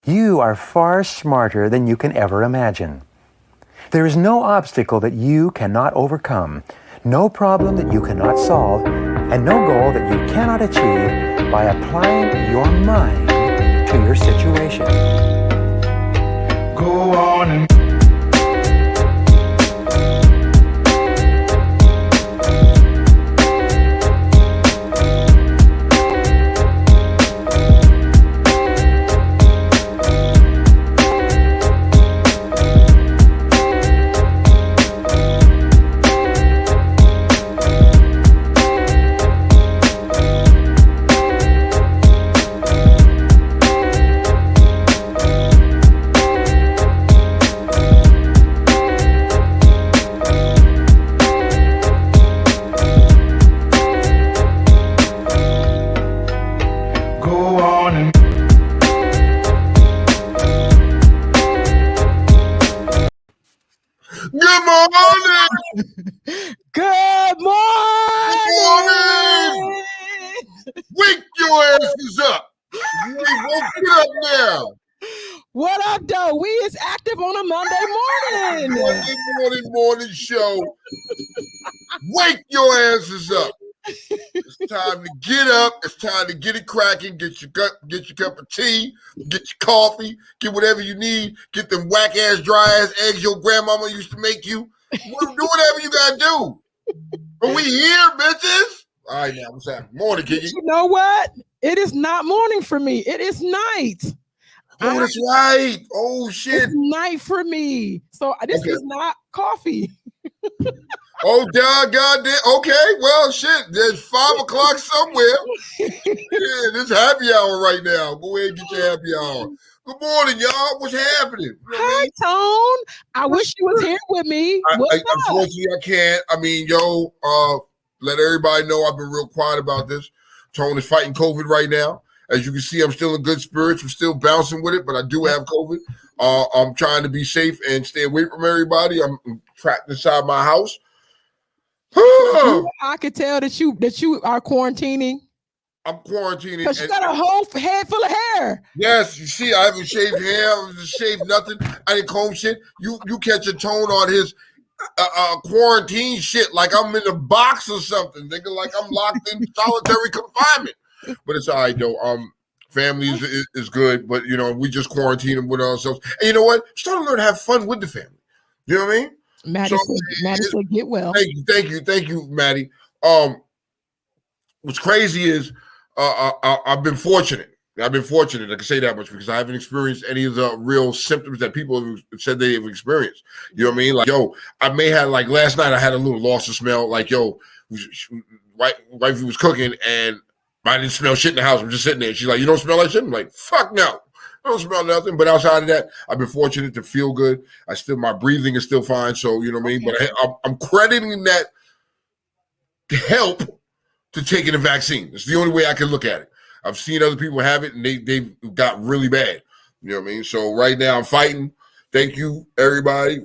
You are far smarter than you can ever imagine. There is no obstacle that you cannot overcome, no problem that you cannot solve, and no goal that you cannot achieve by applying your mind to your situation. Go on and Good morning! Wake your asses up! You ain't woke it up now. What up, though? We is active on a Monday morning. Morning show. Wake your asses up. It's time to get up. It's time to get it cracking. Get your cup of tea. Get your coffee. Get whatever you need. Get them whack ass dry ass eggs your grandmama used to make you. Do whatever you gotta do. But we here, bitches. All right, now what's happening? Morning, Kiki. You know what? It is not morning for me. It is night. Oh, that's right. Oh shit. It's night for me. So this is not coffee. Oh, God damn. Okay, well, shit. There's 5 o'clock somewhere. Yeah, this happy hour right now. Go ahead and get your happy hour. Good morning, y'all. What's happening? You know Hi, Tone. I wish you was here with me. Unfortunately, I can't. I mean, let everybody know I've been real quiet about this. Tone is fighting COVID right now. As you can see, I'm still in good spirits. I'm still bouncing with it, but I do have COVID. I'm trying to be safe and stay away from everybody. I'm trapped inside my house. I could tell that you are quarantining. I'm quarantining. Because you got a whole head full of hair. Yes, you see, I haven't shaved hair. I haven't shaved nothing. I didn't comb shit. You catch a Tone on his quarantine shit like I'm in a box or something. Nigga, like I'm locked in solitary confinement. But it's all right, though. Family is good, but, we just quarantine with ourselves. And you know what? Starting to learn to have fun with the family. You know what I mean? Maddie said, get well. Thank you, Maddie. What's crazy is I've been fortunate. I can say that much because I haven't experienced any of the real symptoms that people have said they've experienced. You know what I mean? Like, I may have, like, last night I had a little loss of smell. Like, wifey was cooking and I didn't smell shit in the house. I'm just sitting there. She's like, you don't smell like shit? I'm like, fuck no. I don't smell nothing. But outside of that, I've been fortunate to feel good. My breathing is still fine. So, you know what I mean? But I'm crediting that help to taking the vaccine. It's the only way I can look at it. I've seen other people have it and they've got really bad. You know what I mean? So right now I'm fighting. Thank you, everybody.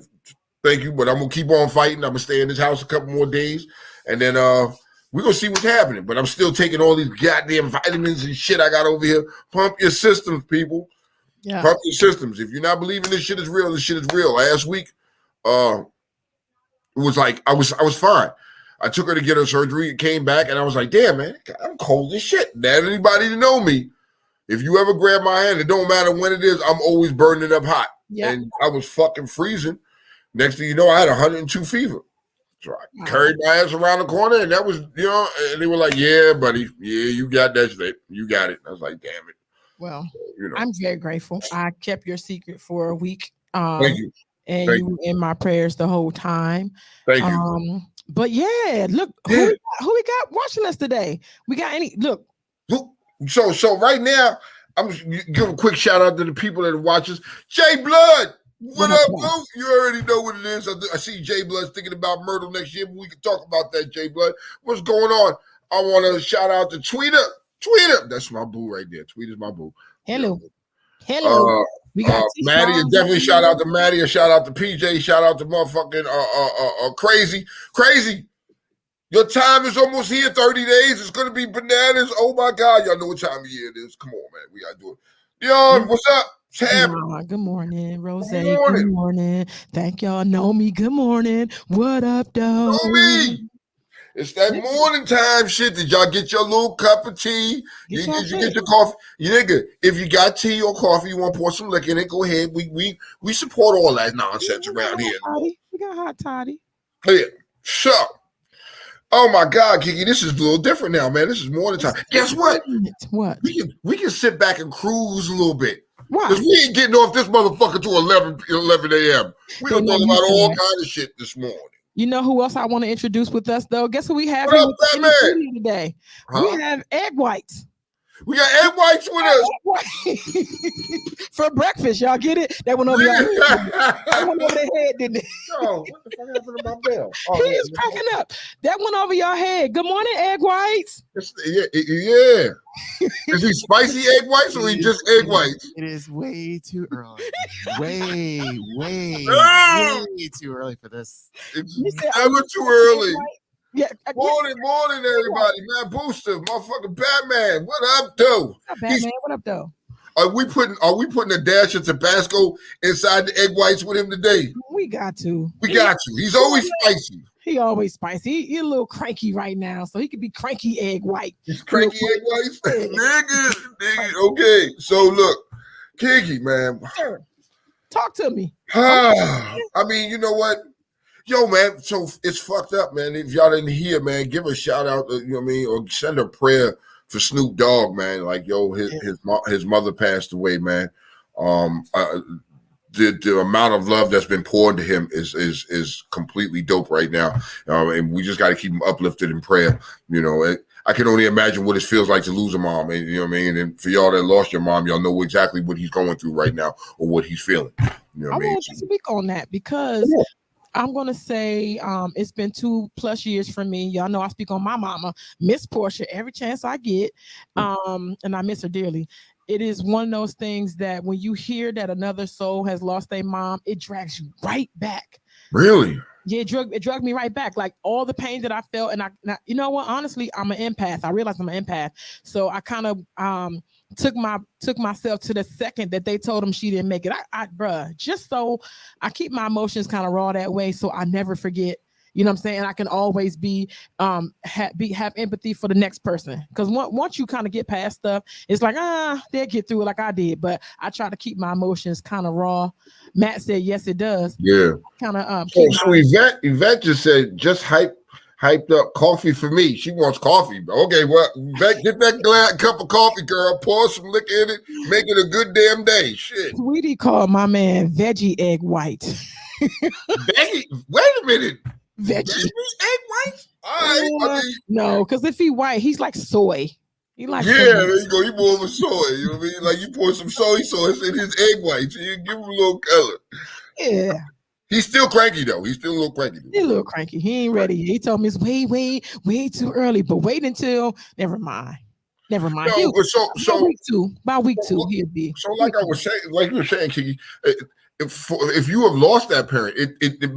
Thank you. But I'm going to keep on fighting. I'm going to stay in this house a couple more days. And then we're going to see what's happening. But I'm still taking all these goddamn vitamins and shit I got over here. Pump your systems, people. Yeah. Pump your systems. If you're not believing this shit is real, this shit is real. Last week, it was like I was fine. I took her to get her surgery. It came back, and I was like, damn, man, I'm cold as shit. Not anybody to know me. If you ever grab my hand, it don't matter when it is, I'm always burning it up hot. Yep. And I was fucking freezing. Next thing you know, I had 102 fever. So I carried my ass around the corner, and that was, and they were like, yeah, buddy. Yeah, you got that shit. You got it. I was like, damn it. Well, I'm very grateful. I kept your secret for a week. Thank you. And you were in my prayers the whole time. Thank you. But yeah, look, who we got watching us today? We got any? Look. So right now, I'm just give a quick shout out to the people that watch us. Jay Blood, what up, bro? You already know what it is. I see Jay Blood's thinking about Myrtle next year, but we can talk about that, Jay Blood. What's going on? I want to shout out to Tweeter. That's my boo right there. Tweeter's my boo. Hello. We got Maddie. Definitely shout out to Maddie. A shout out to PJ. Shout out to motherfucking Crazy. Your time is almost here. 30 days. It's gonna be bananas. Oh my God, y'all know what time of year it is. Come on, man. We gotta do it. Yo, what's up? What's happening? Good morning, Rose. Good Good morning. morning. Thank y'all. Know me. Good morning. What up, though? Know me. It's that morning time shit. Did y'all get your little cup of tea? Did you get your coffee? You nigga, if you got tea or coffee, you want to pour some liquor in it, go ahead. We support all that nonsense around here. We got hot toddy. Yeah. So, oh my God, Kiki, this is a little different now, man. This is morning time. Guess what? What? We can sit back and cruise a little bit. Why? Because we ain't getting off this motherfucker till 11 a.m. We gonna talk about all kind of shit this morning. You know who else I want to introduce with us, though? Guess who we have here in the studio today? We have egg whites. We got egg whites with us. For breakfast, y'all get it? That went over your head. That went over their head, didn't it? Yo, what the fuck happened to my bell? He is cracking up. That went over your head. Good morning, egg whites. Yeah. Is he spicy egg whites or he just egg whites? It is way too early. way too early for this. It's never too early. Yeah. Morning, everybody. Man, Booster, motherfucking Batman. What up, though? Batman, what up, though? Are we putting a dash of Tabasco inside the egg whites with him today? We got to. He's always spicy. He always spicy. He's a little cranky right now, so he could be cranky egg white. He's cranky egg whites? nigga. Okay, so look, Kiki, man. Sure. Talk to me. I mean, you know what? Yo, man, so it's fucked up, man. If y'all didn't hear, man, give a shout out, you know what I mean, or send a prayer for Snoop Dogg, man. Like, yo, his mother passed away, man. The amount of love that's been poured to him is completely dope right now, and we just got to keep him uplifted in prayer. You know, I can only imagine what it feels like to lose a mom, and you know what I mean. And for y'all that lost your mom, y'all know exactly what he's going through right now or what he's feeling. You know what I mean? want to speak on that because. Yeah. I'm going to say it's been 2+ years for me. Y'all know I speak on my mama, Miss Portia, every chance I get, and I miss her dearly. It is one of those things that when you hear that another soul has lost their mom, it drags you right back. Really? Yeah, it drugged me right back. Like all the pain that I felt, and I you know what? Honestly, I'm an empath. I realized I'm an empath, so I kind of took myself to the second that they told him she didn't make it. Just so I keep my emotions kind of raw that way, so I never forget. You know what I'm saying? I can always be have empathy for the next person, because once you kind of get past stuff, it's like they'll get through it like I did. But I try to keep my emotions kind of raw. Matt said yes, it does. Yeah. Kind of. So Yvette just said just hyped up coffee for me. She wants coffee. Okay, well, get that cup of coffee, girl. Pour some liquor in it. Make it a good damn day. Shit. Sweetie called my man veggie egg white. Veggie? Wait a minute. Veggie egg white? All right. No, because if he white, he's like soy. He like soy. There you go. He more of a soy. You know what I mean? Like you pour some soy sauce in his egg whites, and you give him a little color. Yeah. He's still cranky though. He's still a little cranky. He's a little cranky. He ain't ready. He told me it's way too early. But wait until never mind. No, by week two, he'll be. So like I was saying, like you were saying, Kiki, if you have lost that parent, it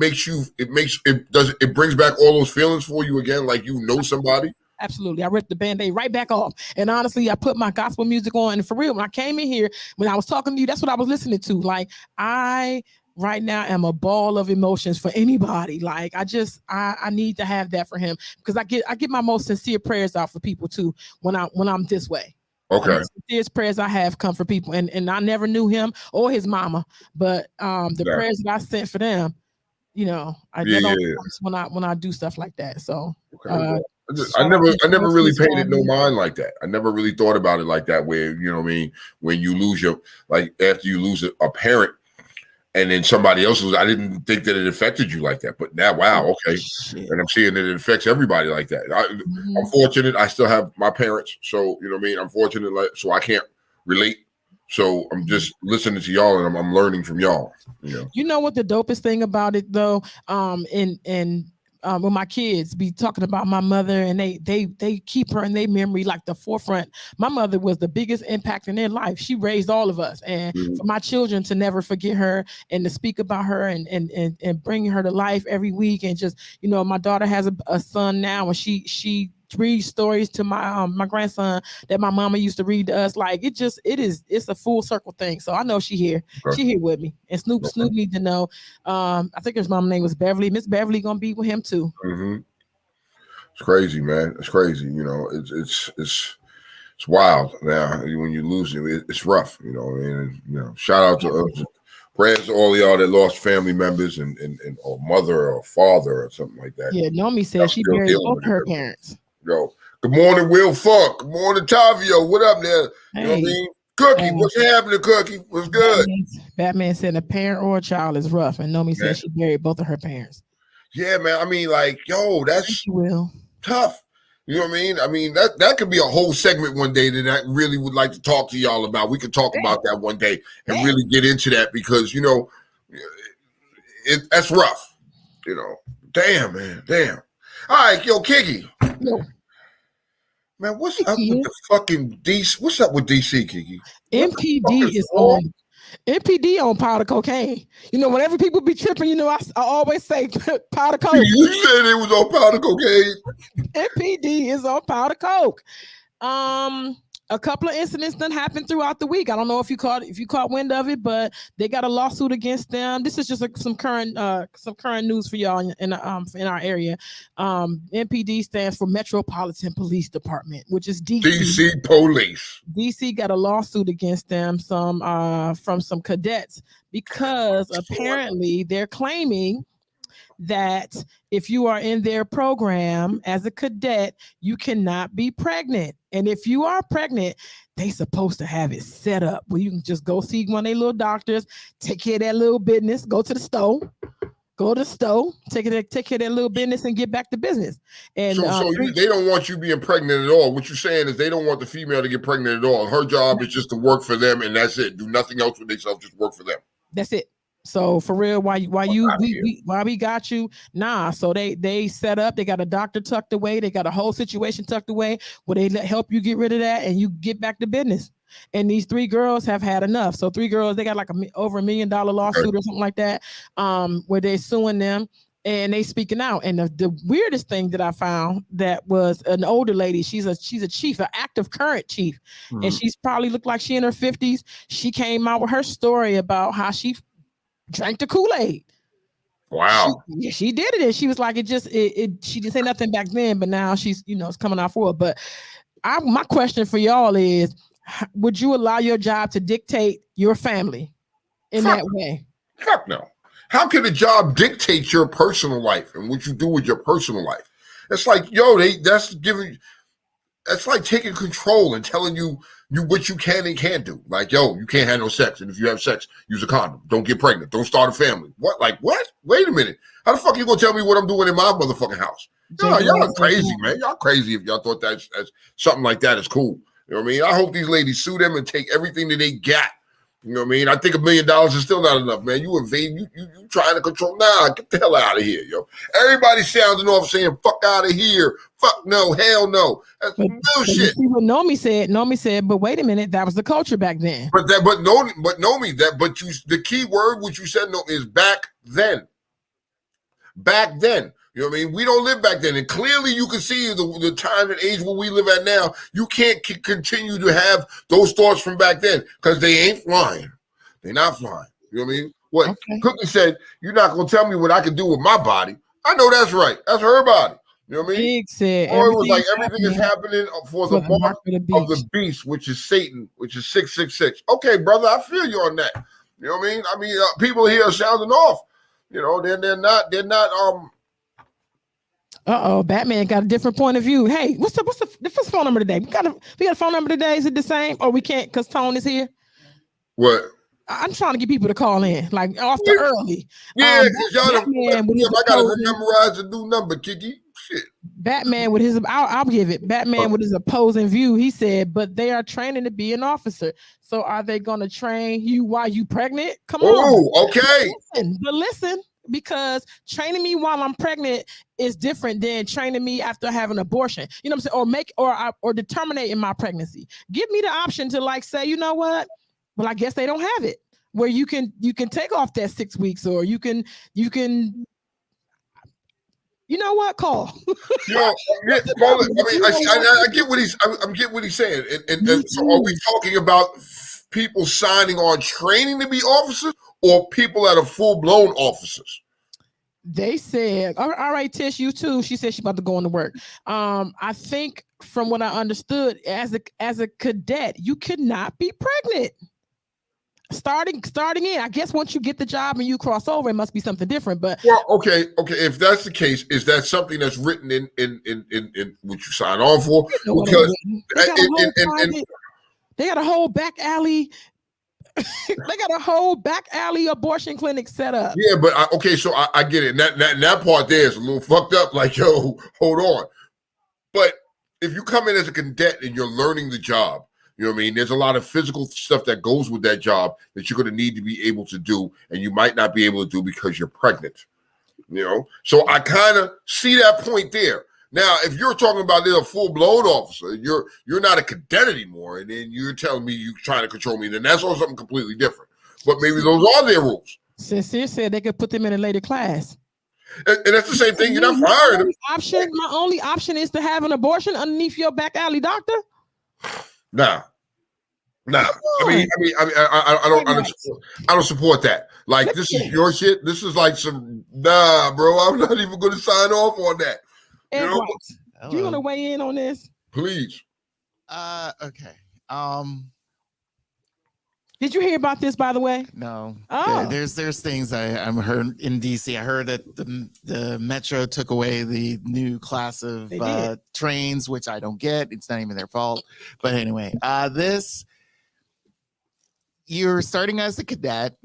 brings back all those feelings for you again, like you know somebody. Absolutely. I ripped the Band-Aid right back off. And honestly, I put my gospel music on. And for real, when I came in here, when I was talking to you, that's what I was listening to. Like I right now am a ball of emotions for anybody. Like I need to have that for him, because I get my most sincere prayers out for people too when I'm this way. Okay. There's prayers I have come for people, and I never knew him or his mama, but the prayers that I sent for them, you know, I when I do stuff like that. So okay. I never really paid it no mind like that. I never really thought about it like that, where you know what I mean, when you lose after you lose a parent and then somebody else I didn't think that it affected you like that. But now, wow, okay. Shit. And I'm seeing that it affects everybody like that. I'm fortunate. I still have my parents. So, you know what I mean? I'm fortunate, so I can't relate. So I'm just listening to y'all, and I'm learning from y'all. You know what the dopest thing about it though? When my kids be talking about my mother, and they keep her in their memory like the forefront. My mother was the biggest impact in their life. She raised all of us, and for my children to never forget her and to speak about her and bring her to life every week. And just, you know, my daughter has a son now, and she read stories to my grandson that my mama used to read to us. Like it's a full circle thing. So I know she here. Okay. She here with me. And Snoop need to know. I think his mom name was Beverly. Miss Beverly gonna be with him too. Mm-hmm. It's crazy, man. It's crazy. You know, it's wild. Now when you lose it's rough. You know, and you know, shout out to prayers to all of y'all that lost family members and or mother or father or something like that. Yeah, Nomi said she buried both her parents. Yo, good morning, Will Funk. Good morning, Tavio. What up there? You know what I mean? Cookie, what's happening, Cookie? What's good? Batman said a parent or a child is rough, and Nomi said she buried both of her parents. Yeah, man. I mean, like, yo, that's tough. You know what I mean? I mean, that could be a whole segment one day that I really would like to talk to y'all about. We could talk about that one day and really get into that because, you know, that's rough. You know, damn, man, damn. All right, yo, Kiki. Yo. Man, what's up with the fucking DC? What's up with DC, Kiki? MPD is on. MPD on powder cocaine. You know, whenever people be tripping, you know, I always say powder coke. You said it was on powder cocaine. MPD is on powder coke. A couple of incidents that happened throughout the week. I don't know if you caught wind of it, but they got a lawsuit against them. This is just some current news for y'all in our area. MPD stands for Metropolitan Police Department, which is DC. DC Police. DC got a lawsuit against them from some cadets because apparently they're claiming that if you are in their program as a cadet, you cannot be pregnant. And if you are pregnant, they supposed to have it set up where you can just go see one of their little doctors, take care of that little business, go to the store, take care of that little business and get back to business. And so they don't want you being pregnant at all. What you're saying is they don't want the female to get pregnant at all. Her job is just to work for them, and that's it. Do nothing else with themselves, just work for them. That's it. So for real, why we got you? Nah. So they set up. They got a doctor tucked away. They got a whole situation tucked away where they help you get rid of that and you get back to business. And these 3 girls have had enough. So 3 girls, they got like over $1 million lawsuit or something like that, where they're suing them and they speaking out. And the weirdest thing that I found that was an older lady. She's a chief, an active current chief, and she's probably looked like she in her 50s. She came out with her story about how she drank the Kool-Aid. Wow. She did it. And she was like, she didn't say nothing back then, but now she's, it's coming out for it. But my question for y'all is, would you allow your job to dictate your family in that way? Fuck no. How can a job dictate your personal life and what you do with your personal life? It's like, that's like taking control and telling you what you can and can't do. Like, yo, you can't have no sex. And if you have sex, use a condom. Don't get pregnant. Don't start a family. What? Like, what? Wait a minute. How the fuck are you going to tell me what I'm doing in my motherfucking house? Y'all are crazy, man. Y'all crazy if y'all thought that's something like that is cool. You know what I mean? I hope these ladies sue them and take everything that they got. You know what I mean? I think $1 million is still not enough, man. You invade, you trying to control. Nah, get the hell out of here, yo. Everybody sounding off saying, fuck out of here. Fuck no, hell no. That's bullshit. See what Nomi said, but wait a minute, that was the culture back then. But the key word which you said is back then. Back then. You know what I mean? We don't live back then. And clearly you can see the time and age where we live at now. You can't continue to have those thoughts from back then because they ain't flying. They're not flying. You know what I mean? What Cookie said, you're not going to tell me what I can do with my body. I know that's right. That's her body. You know what I mean? Said, or it was like everything is happening for the mark of the beast, which is Satan, which is 666. Okay, brother, I feel you on that. You know what I mean? I mean, people here are sounding off. You know, they're not Batman got a different point of view. Hey, what's the phone number today? We got a phone number today. Is it the same? Or we can't because Tone is here? What? I'm trying to get people to call in, like off the early. Yeah, because y'all don't. I gotta memorize the new number, Kiki. Shit. Batman with his, I'll give it. Batman with his opposing view. He said, but they are training to be an officer. So are they going to train you while you pregnant? Come on. Oh, okay. Listen. Because training me while I'm pregnant is different than training me after having an abortion. You know what I'm saying? Or determining my pregnancy. Give me the option to like say, you know what? Well, I guess they don't have it. Where you can take off that 6 weeks, or you can You know what? Call. You know, yeah, call it, I mean, I get what I'm getting what he's saying. And so, are we talking about people signing on training to be officers, or people that are full blown officers? They said, all right, Tish, you too. She said she's about to go into work. I think from what I understood, as a cadet, you cannot be pregnant. Starting in, I guess once you get the job and you cross over, it must be something different. But Well, okay. If that's the case, is that something that's written in what you sign on for? Because they got a whole back alley. They got a whole back alley abortion clinic set up. Yeah, but so I get it. That part there is a little fucked up. Like, yo, hold on. But if you come in as a cadet and you're learning the job, you know what I mean? There's a lot of physical stuff that goes with that job that you're going to need to be able to do, and you might not be able to do because you're pregnant. You know? So I kind of see that point there. Now, if you're talking about they're a full-blown officer, you're not a cadet anymore, and then you're telling me you're trying to control me, then that's all something completely different. But maybe those are their rules. Sincere said they could put them in a later class. And that's the same thing. You're not firing them. My only option is to have an abortion underneath your back alley doctor. Nah. I don't support that. Like, this is your shit. This is like some bro. I'm not even going to sign off on that. You know? You want to weigh in on this? Please. Okay. Did you hear about this, by the way? No. Oh. There's things I'm heard in DC. I heard that the Metro took away the new class of trains, which I don't get. It's not even their fault. But anyway, you're starting as a cadet.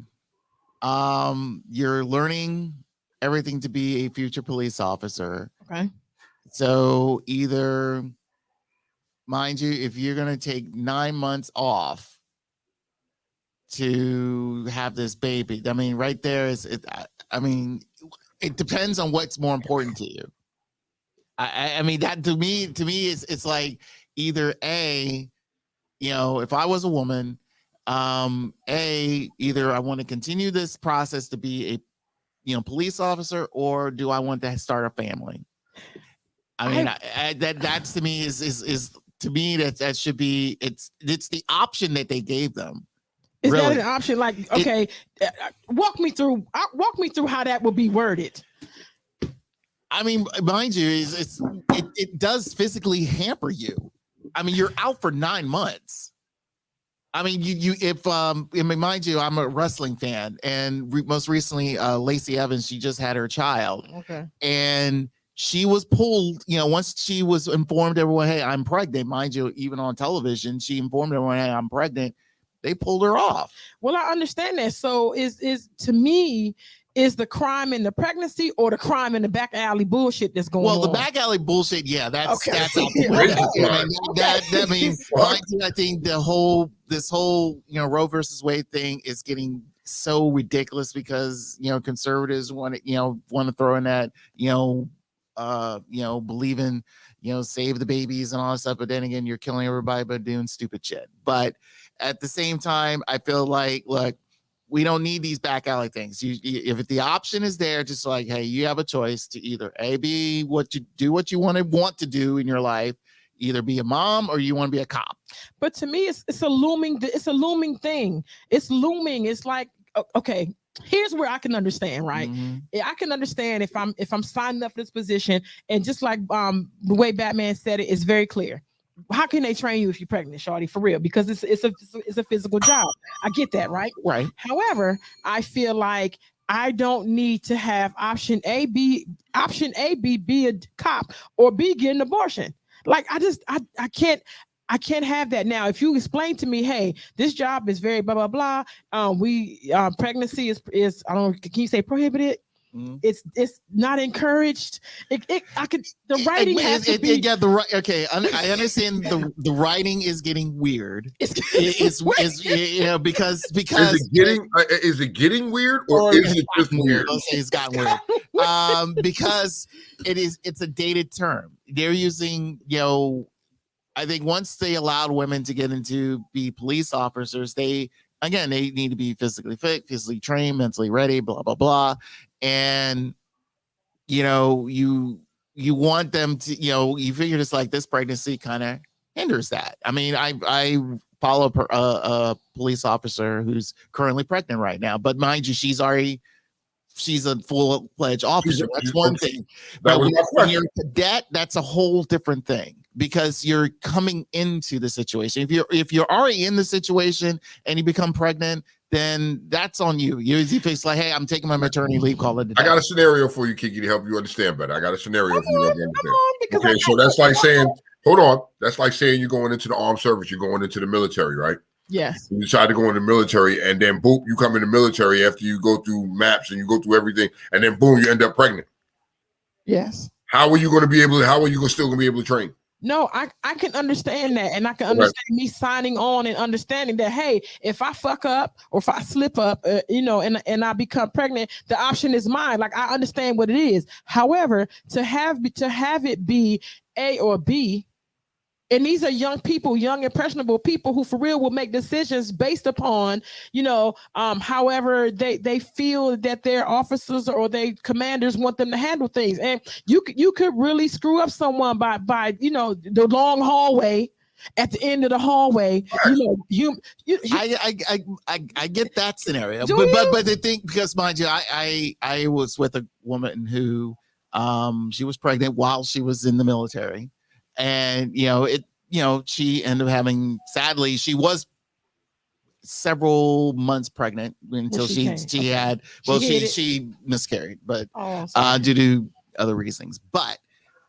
You're learning everything to be a future police officer. Okay. So either, mind you, if you're going to take 9 months off to have this baby, I mean, right there is it. I mean, it depends on what's more important to you. I mean, that to me it's like either A, if I was a woman, either I want to continue this process to be a police officer, or do I want to start a family? I mean, that's to me is to me that should be it's the option that they gave them. Is that an option? Like, okay, walk me through how that would be worded. I mean, mind you, it does physically hamper you. I mean, you're out for 9 months. I mean, mind you, I'm a wrestling fan, and most recently, Lacey Evans, she just had her child. Okay, and she was pulled, once she was informed everyone, hey, I'm pregnant. Mind you, even on television, she informed everyone, hey, I'm pregnant. They pulled her off. Well, I understand that. So is to me, is the crime in the pregnancy or the crime in the back alley bullshit that's going on? Well, the back alley bullshit, yeah, that's okay. That's I mean, I think this whole Roe versus Wade thing is getting so ridiculous because conservatives want to throw in that believe in save the babies and all that stuff, but then again, you're killing everybody by doing stupid shit. But at the same time, I feel like, look, we don't need these back alley things. If the option is there, just like, hey, you have a choice to either be what you want to do in your life, either be a mom or you want to be a cop. But to me, it's a looming thing. It's looming. It's like, okay, here's where I can understand, right? Mm-hmm. I can understand if I'm signing up for this position, and just like the way Batman said it, it's very clear. How can they train you if you're pregnant, shawty? For real, because it's a physical job. I get that, right? Right. However, I feel like I don't need to have option A, be a cop, or B, get an abortion. Like I can't have that. Now, if you explain to me, hey, this job is very blah blah blah. Pregnancy is I don't know, can you say prohibited? Mm-hmm. It's not encouraged. The writing has to be. Yeah, okay. I understand the writing is getting weird. It's because is it getting weird or is it just weird? It's gotten weird. Because it's a dated term. They're using I think once they allowed women to get into be police officers, they need to be physically fit, physically trained, mentally ready, blah, blah, blah. And, you know, you want them to, you know, you figure it's like this pregnancy kind of hinders that. I mean, I follow a police officer who's currently pregnant right now, but mind you, she's a full-fledged officer. That's one thing. But when you're a cadet, that's a whole different thing because you're coming into the situation. If you're already in the situation and you become pregnant, then that's on you. You face like, hey, I'm taking my maternity leave. Call it a day. I got a scenario for you, Kiki, to help you understand better. I got a scenario for you to understand. Okay, so that's like saying, hold on. That's like saying you're going into the armed service. You're going into the military, right? Yes. You decide to go in the military, and then boom, you come in the military after you go through maps and you go through everything, and then boom, you end up pregnant. Yes. How are you going to be able to? How are you still going to be able to train? No, I can understand that, and I can understand me signing on and understanding that. Hey, if I fuck up or if I slip up, you know, and I become pregnant, the option is mine. Like I understand what it is. However, to have it be A or B. And these are young people, young impressionable people who for real will make decisions based upon, you know, however they feel that their officers or their commanders want them to handle things. And you could really screw up someone by you know, the long hallway. At the end of the hallway, you know, I get that scenario, but the thing, because mind you, I was with a woman who she was pregnant while she was in the military. And she ended up having, sadly, she was several months pregnant until she miscarried, but due to other reasons. But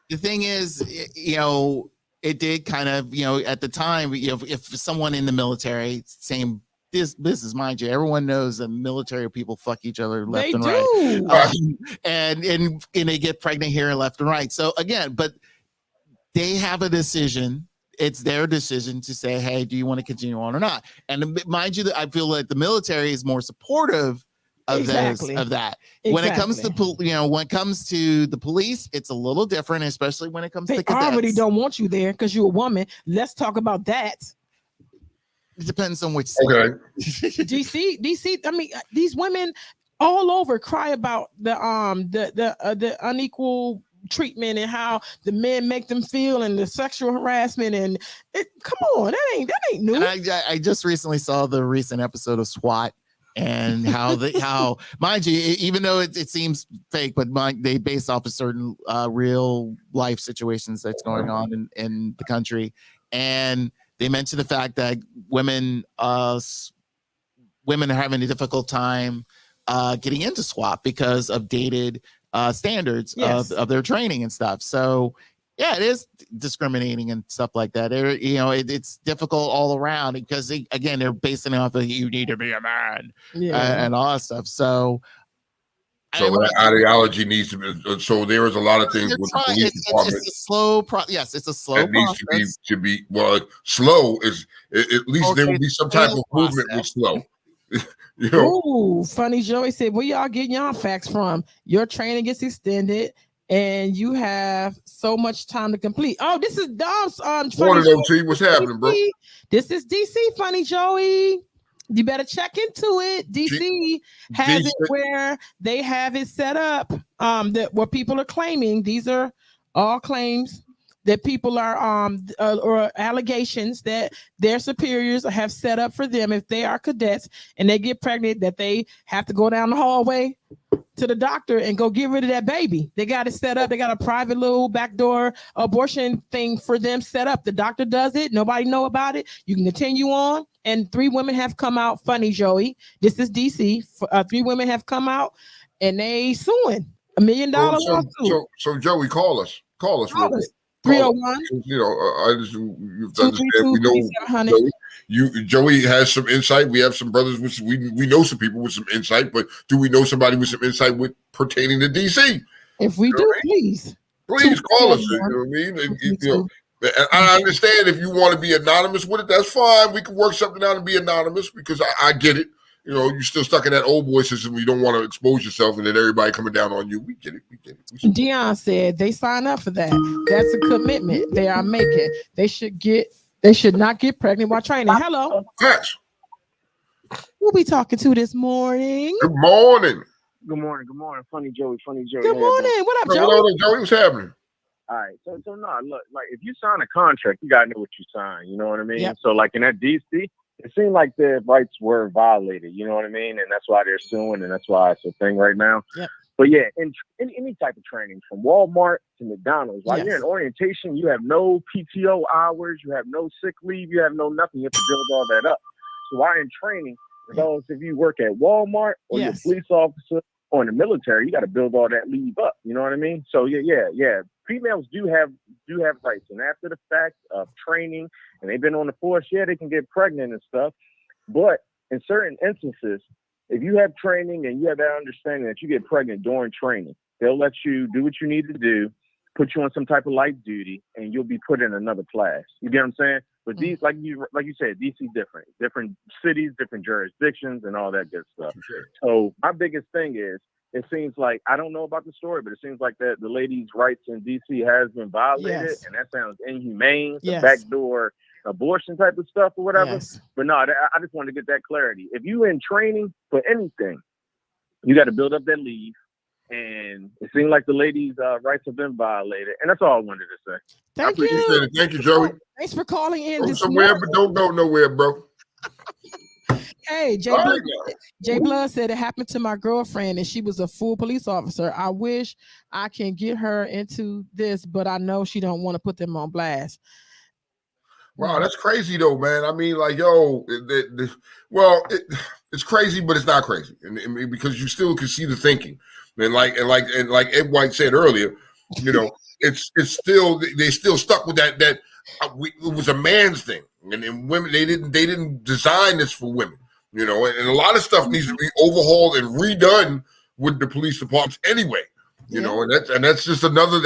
the thing is, it did kind of, at the time, if someone in the military, same business, mind you, everyone knows that military people fuck each other left and right, and they get pregnant here left and right. So again, but they have a decision. It's their decision to say, hey, do you want to continue on or not? And mind you, that I feel like the military is more supportive of that. When it comes to when it comes to the police, it's a little different, especially when it comes to cadets. They already don't want you there because you're a woman. Let's talk about that. It depends on which side. Okay. DC. I mean, these women all over cry about the unequal treatment and how the men make them feel and the sexual harassment and come on, that ain't new. And I just recently saw the recent episode of SWAT and how mind you, even though it seems fake, but they base off of certain real life situations that's going on in the country, and they mentioned the fact that women are having a difficult time getting into SWAT because of dated standards of their training and stuff. So yeah, it is discriminating and stuff like that. It's difficult all around because they're basing it off of you need to be a man and all that stuff. So that ideology needs to be. So there is a lot of things with the police department. It's a slow process. It's a slow process. Needs to be slow is at least there will be some type of movement with slow. Ooh, Funny Joey said, where y'all getting y'all facts from? Your training gets extended and you have so much time to complete. Oh, this is Dom's Morning, OT. What's happening, bro? This is DC, Funny Joey. You better check into it. DC has it where they have it set up where people are claiming, these are all claims that people are or allegations that their superiors have set up for them if they are cadets and they get pregnant, that they have to go down the hallway to the doctor and go get rid of that baby. They got it set up. They got a private little backdoor abortion thing for them set up. The doctor does it. Nobody know about it. You can continue on. And 3 women have come out. Funny Joey. This is DC. 3 women have come out and they suing $1 million lawsuit. So Joey, call us real quick. 301. I just understand. We know Joey has some insight. We have some brothers with we know some people with some insight, but do we know somebody with some insight with pertaining to DC? If we do, please call us. You know what I mean? And I understand if you want to be anonymous with it, that's fine. We can work something out and be anonymous because I get it. You're still stuck in that old boy system. You don't want to expose yourself, and then everybody coming down on you. We get it. Dion said they sign up for that. That's a commitment they are making. They should not get pregnant while training. Hello. Yes. Who we talking to this morning? Good morning. Good morning. Good morning. Funny Joey. Funny Joey. Good How you doing? morning. What up, Bro, Joe? what up, Joey? What's happening? All right. So no, look, like if you sign a contract, you gotta know what you sign. You know what I mean? Yep. So like in that DC, it seemed like their rights were violated. You know what I mean? And that's why they're suing, and that's why it's a thing right now. Yep. But yeah, in any type of training, from Walmart to McDonald's, while you're Yes. in orientation, you have no PTO hours, you have no sick leave, you have no nothing. You have to build all that up. So while in training, regardless if you work at Walmart or you're a Yes. police officer or in the military, you got to build all that leave up. You know what I mean? So yeah. Females do have rights, and after the fact of training, and they've been on the force, yeah, they can get pregnant and stuff. But in certain instances, if you have training and you have that understanding that you get pregnant during training, they'll let you do what you need to do, put you on some type of light duty, and you'll be put in another class. You get what I'm saying? But these, like you said, DC different cities, different jurisdictions, and all that good stuff. Sure. So my biggest thing is, it seems like, I don't know about the story, but it seems like that the ladies' rights in DC has been violated, Yes. and that sounds inhumane, the Yes. backdoor abortion type of stuff or whatever. Yes. But no, I just wanted to get that clarity. If you in training for anything, you got to build up that leave, and it seemed like the ladies' rights have been violated, and that's all I wanted to say. Thank I appreciate you. it. Thank you, Joey. Thanks for calling in Go this somewhere, morning. but don't go nowhere, bro. Hey, Jay All Blood, right, Jay Blood said it happened to my girlfriend and she was a full police officer. I wish I can get her into this, but I know she don't want to put them on blast. Wow, that's crazy though, man. I mean, like, yo, it's crazy, but it's not crazy, and because you still can see the thinking, and like Ed White said earlier, you know, it's still they still stuck with that it was a man's thing, and then women they didn't design this for women, you know, and a lot of stuff needs to be overhauled and redone with the police departments anyway, you know, and that's just another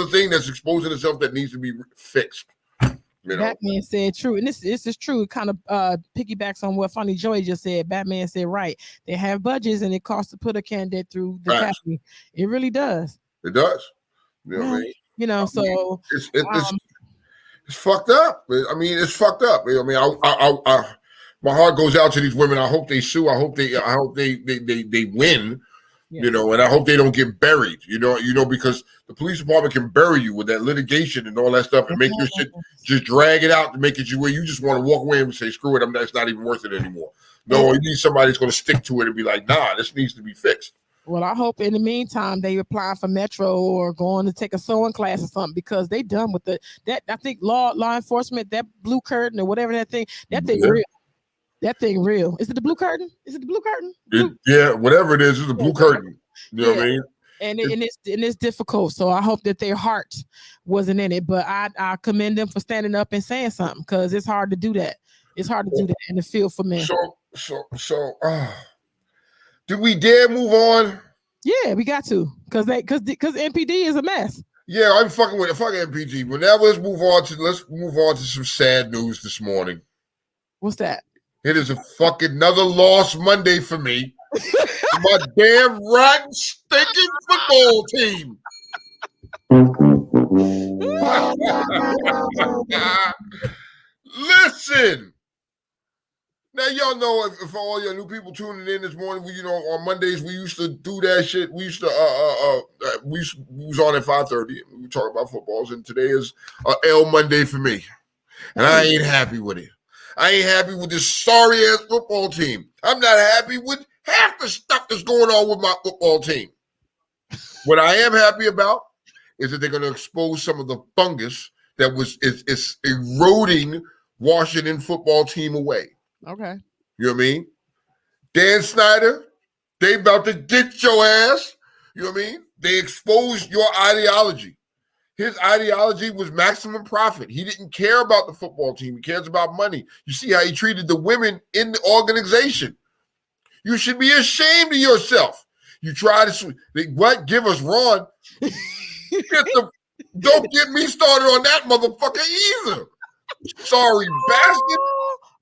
thing that's exposing itself that needs to be fixed. You know? Batman said true, and this is true. It kind of piggybacks on what Funny Joey just said. Batman said right. They have budgets, and it costs to put a candidate through the academy. It really does. It does. You know what I mean? You know, so it's fucked up. I mean, it's fucked up. I mean, I my heart goes out to these women. I hope they sue. I hope they win. yes. You know, and I hope they don't get buried. You know, because the police department can bury you with that litigation and all that stuff and make your shit just drag it out to make it where you just want to walk away and say, screw it, that's not even worth it anymore. No, you need somebody that's going to stick to it and be like, nah, this needs to be fixed. Well, I hope in the meantime they apply for Metro or going to take a sewing class or something, because they done with that. I think law enforcement, that blue curtain or whatever that thing real. That thing real. Is it the blue curtain? Is it the blue curtain? Yeah, whatever it is, it's the blue curtain. You know what I mean? And it's difficult. So I hope that their heart wasn't in it. But I commend them for standing up and saying something, because it's hard to do that. It's hard to do that in the field for men. So do we dare move on? Yeah, we got to, because NPD is a mess. Yeah, I'm fucking with MPG. But now let's move on to some sad news this morning. What's that? It is a fucking another lost Monday for me. My damn rotten, stinking football team. Listen. Now, y'all know, if all your new people tuning in this morning, on Mondays, we used to do that shit. We used to, we was on at 5:30. We were talking about footballs, and today is L Monday for me. And I ain't happy with it. I ain't happy with this sorry-ass football team. I'm not happy with half the stuff that's going on with my football team. What I am happy about is that they're going to expose some of the fungus that is eroding Washington football team away. Okay. You know what I mean? Dan Snyder, they about to get your ass. You know what I mean? They exposed your ideology. His ideology was maximum profit. He didn't care about the football team. He cares about money. You see how he treated the women in the organization. You should be ashamed of yourself. You try to give us Ron. Don't get me started on that motherfucker either. Sorry, bastard.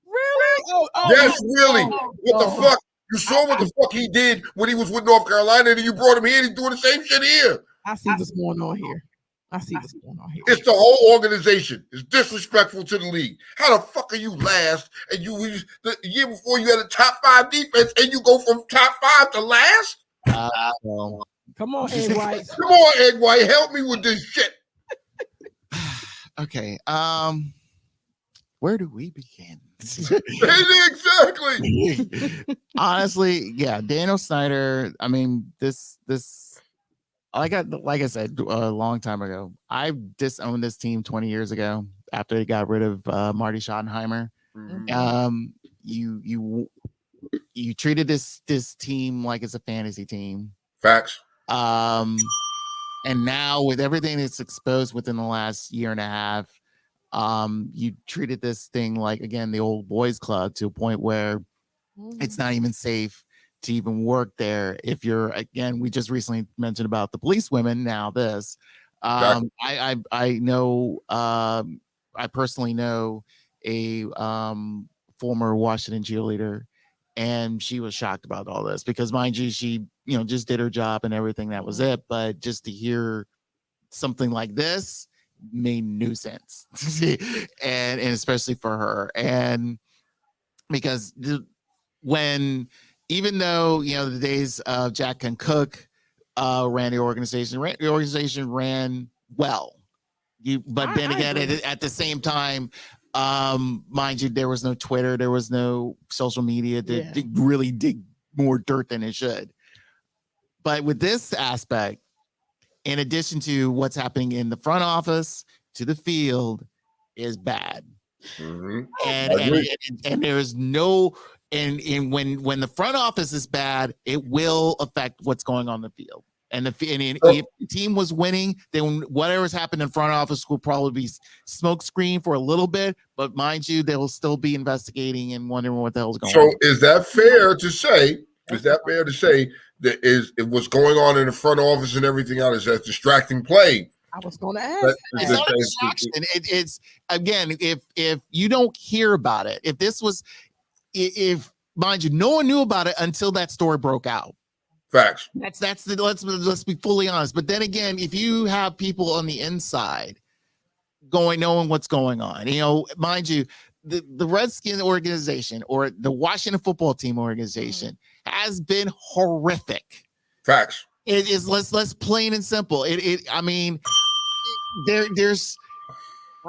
Really? Yes, really. What the fuck? You saw what the fuck he did when he was with North Carolina, and you brought him here, and he's doing the same shit here. I see what's going on here. It's the whole organization. It's disrespectful to the league. How the fuck are you last? And the year before you had a top 5 defense, and you go from top 5 to last? Well, Come on, Egg Whites. Come on, Egg White, help me with this shit. okay. Where do we begin? Exactly. Honestly, yeah, Daniel Snyder. I mean, this like I said a long time ago, I disowned this team 20 years ago after they got rid of Marty Schottenheimer. Mhm. You treated this team like it's a fantasy team. Facts. And now with everything that's exposed within the last year and a half, you treated this thing like, again, the old boys club, to a point where it's not even safe to even work there. If you're, again, we just recently mentioned about the police women. Now this, Exactly. I know, I personally know a former Washington cheerleader, and she was shocked about all this because, mind you, she just did her job and everything. That was it. But just to hear something like this made no sense, and especially for her, and because when, even though the days of Jack and Cook ran the organization, ran well. But then again, at the same time, mind you, there was no Twitter, there was no social media to really dig more dirt than it should. But with this aspect, in addition to what's happening in the front office to the field, is bad. Mm-hmm. And there is no, and when the front office is bad, it will affect what's going on the field. And if the team was winning, then whatever's happened in front office will probably be smoke screen for a little bit. But mind you, they'll still be investigating and wondering what the hell's going on. So is that fair to say? Is that fair to say that what's going on in the front office and everything else is that distracting play? I was going to ask. It's not a distraction. It's again, if you don't hear about it, if mind you, no one knew about it until that story broke out. Facts. Let's be fully honest. But then again, if you have people on the inside knowing what's going on, mind you, the Redskins organization or the Washington football team organization has been horrific. Facts. It is let's plain and simple. I mean, there's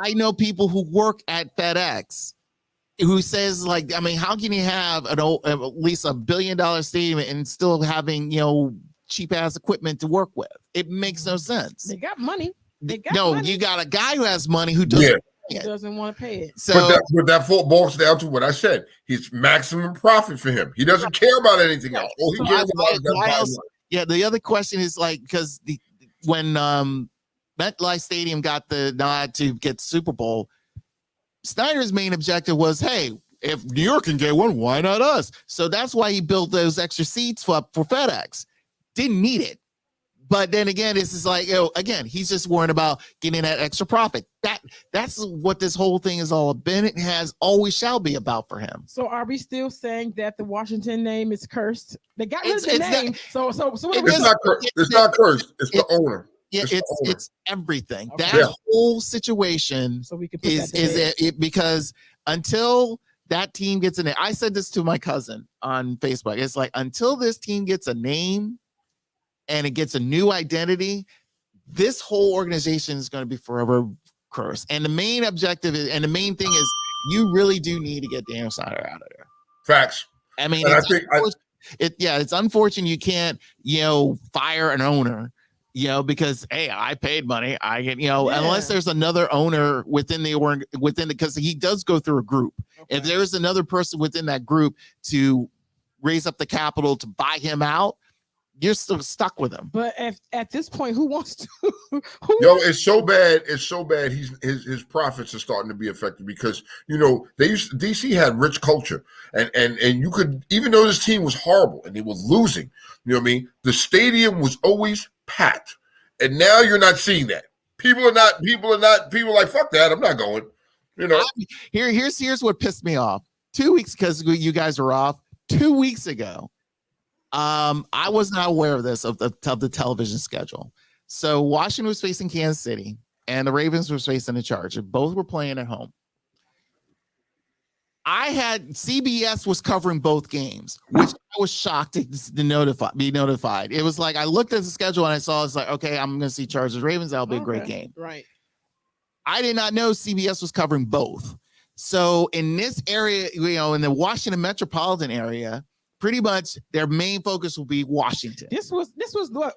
I know people who work at FedEx who says, like, I mean, how can you have at least $1 billion stadium and still having cheap ass equipment to work with? It makes no sense. They got money. You got a guy who has money who doesn't want to pay it. So but that boils down to what I said. He's maximum profit for him. He doesn't care about anything else. All he cares about is that. Yeah, the other question is, like, because when MetLife Stadium got the nod to get Super Bowl, Snyder's main objective was, hey, if New York can get one, why not us? So that's why he built those extra seats for FedEx. Didn't need it. But then again, this is like, again, he's just worried about getting that extra profit. That's what this whole thing is all been. It has always shall be about for him. So are we still saying that the Washington name is cursed? They got rid of the name. So what it's not cursed. It's not cursed. It's the owner. Yeah, it's everything. Okay. That whole situation so we can put because until that team gets in it, I said this to my cousin on Facebook. It's like, until this team gets a name and it gets a new identity, this whole organization is going to be forever cursed. And the main objective is, and the main thing is, you really do need to get Daniel Snyder out of there. Facts. I mean, it's unfortunate you can't, fire an owner, because, hey, I paid money. I get, unless there's another owner within because he does go through a group. Okay. If there's another person within that group to raise up the capital to buy him out, you're still stuck with him. But at this point, who wants to? It's so bad. It's so bad. His profits are starting to be affected because DC had rich culture, and you could, even though this team was horrible and they were losing, the stadium was always packed, and now you're not seeing that. People are like, fuck that, I'm not going. Here's what pissed me off. 2 weeks, because you guys were off 2 weeks ago. I was not aware of this, of the television schedule. So Washington was facing Kansas City and the Ravens were facing the Chargers. Both were playing at home. I had CBS was covering both games, which I was shocked to be notified. It was like I looked at the schedule and I saw it's like, okay, I'm going to see Chargers Ravens. That'll be a great game. Right. I did not know CBS was covering both. So in this area, in the Washington metropolitan area, pretty much their main focus will be Washington. This was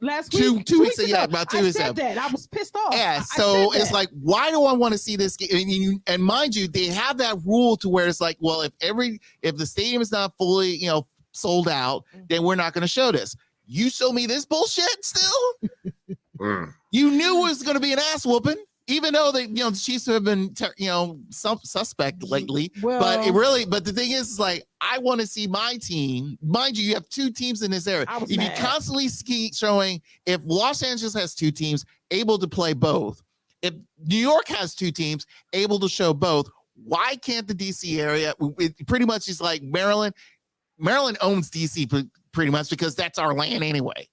last week. 2 weeks ago. About 2 weeks ago. I was pissed off. Yeah. So it's like, why do I want to see this game? And mind you, they have that rule to where it's like, well, if the stadium is not fully, sold out, then we're not going to show this. You show me this bullshit still? You knew it was going to be an ass whooping. Even though the Chiefs have been some suspect lately, but the thing is like I want to see my team. Mind you, you have 2 teams in this area. If you constantly showing if Los Angeles has 2 teams able to play both, if New York has 2 teams able to show both, why can't the DC area? It pretty much is like Maryland. Maryland owns DC pretty much because that's our land anyway.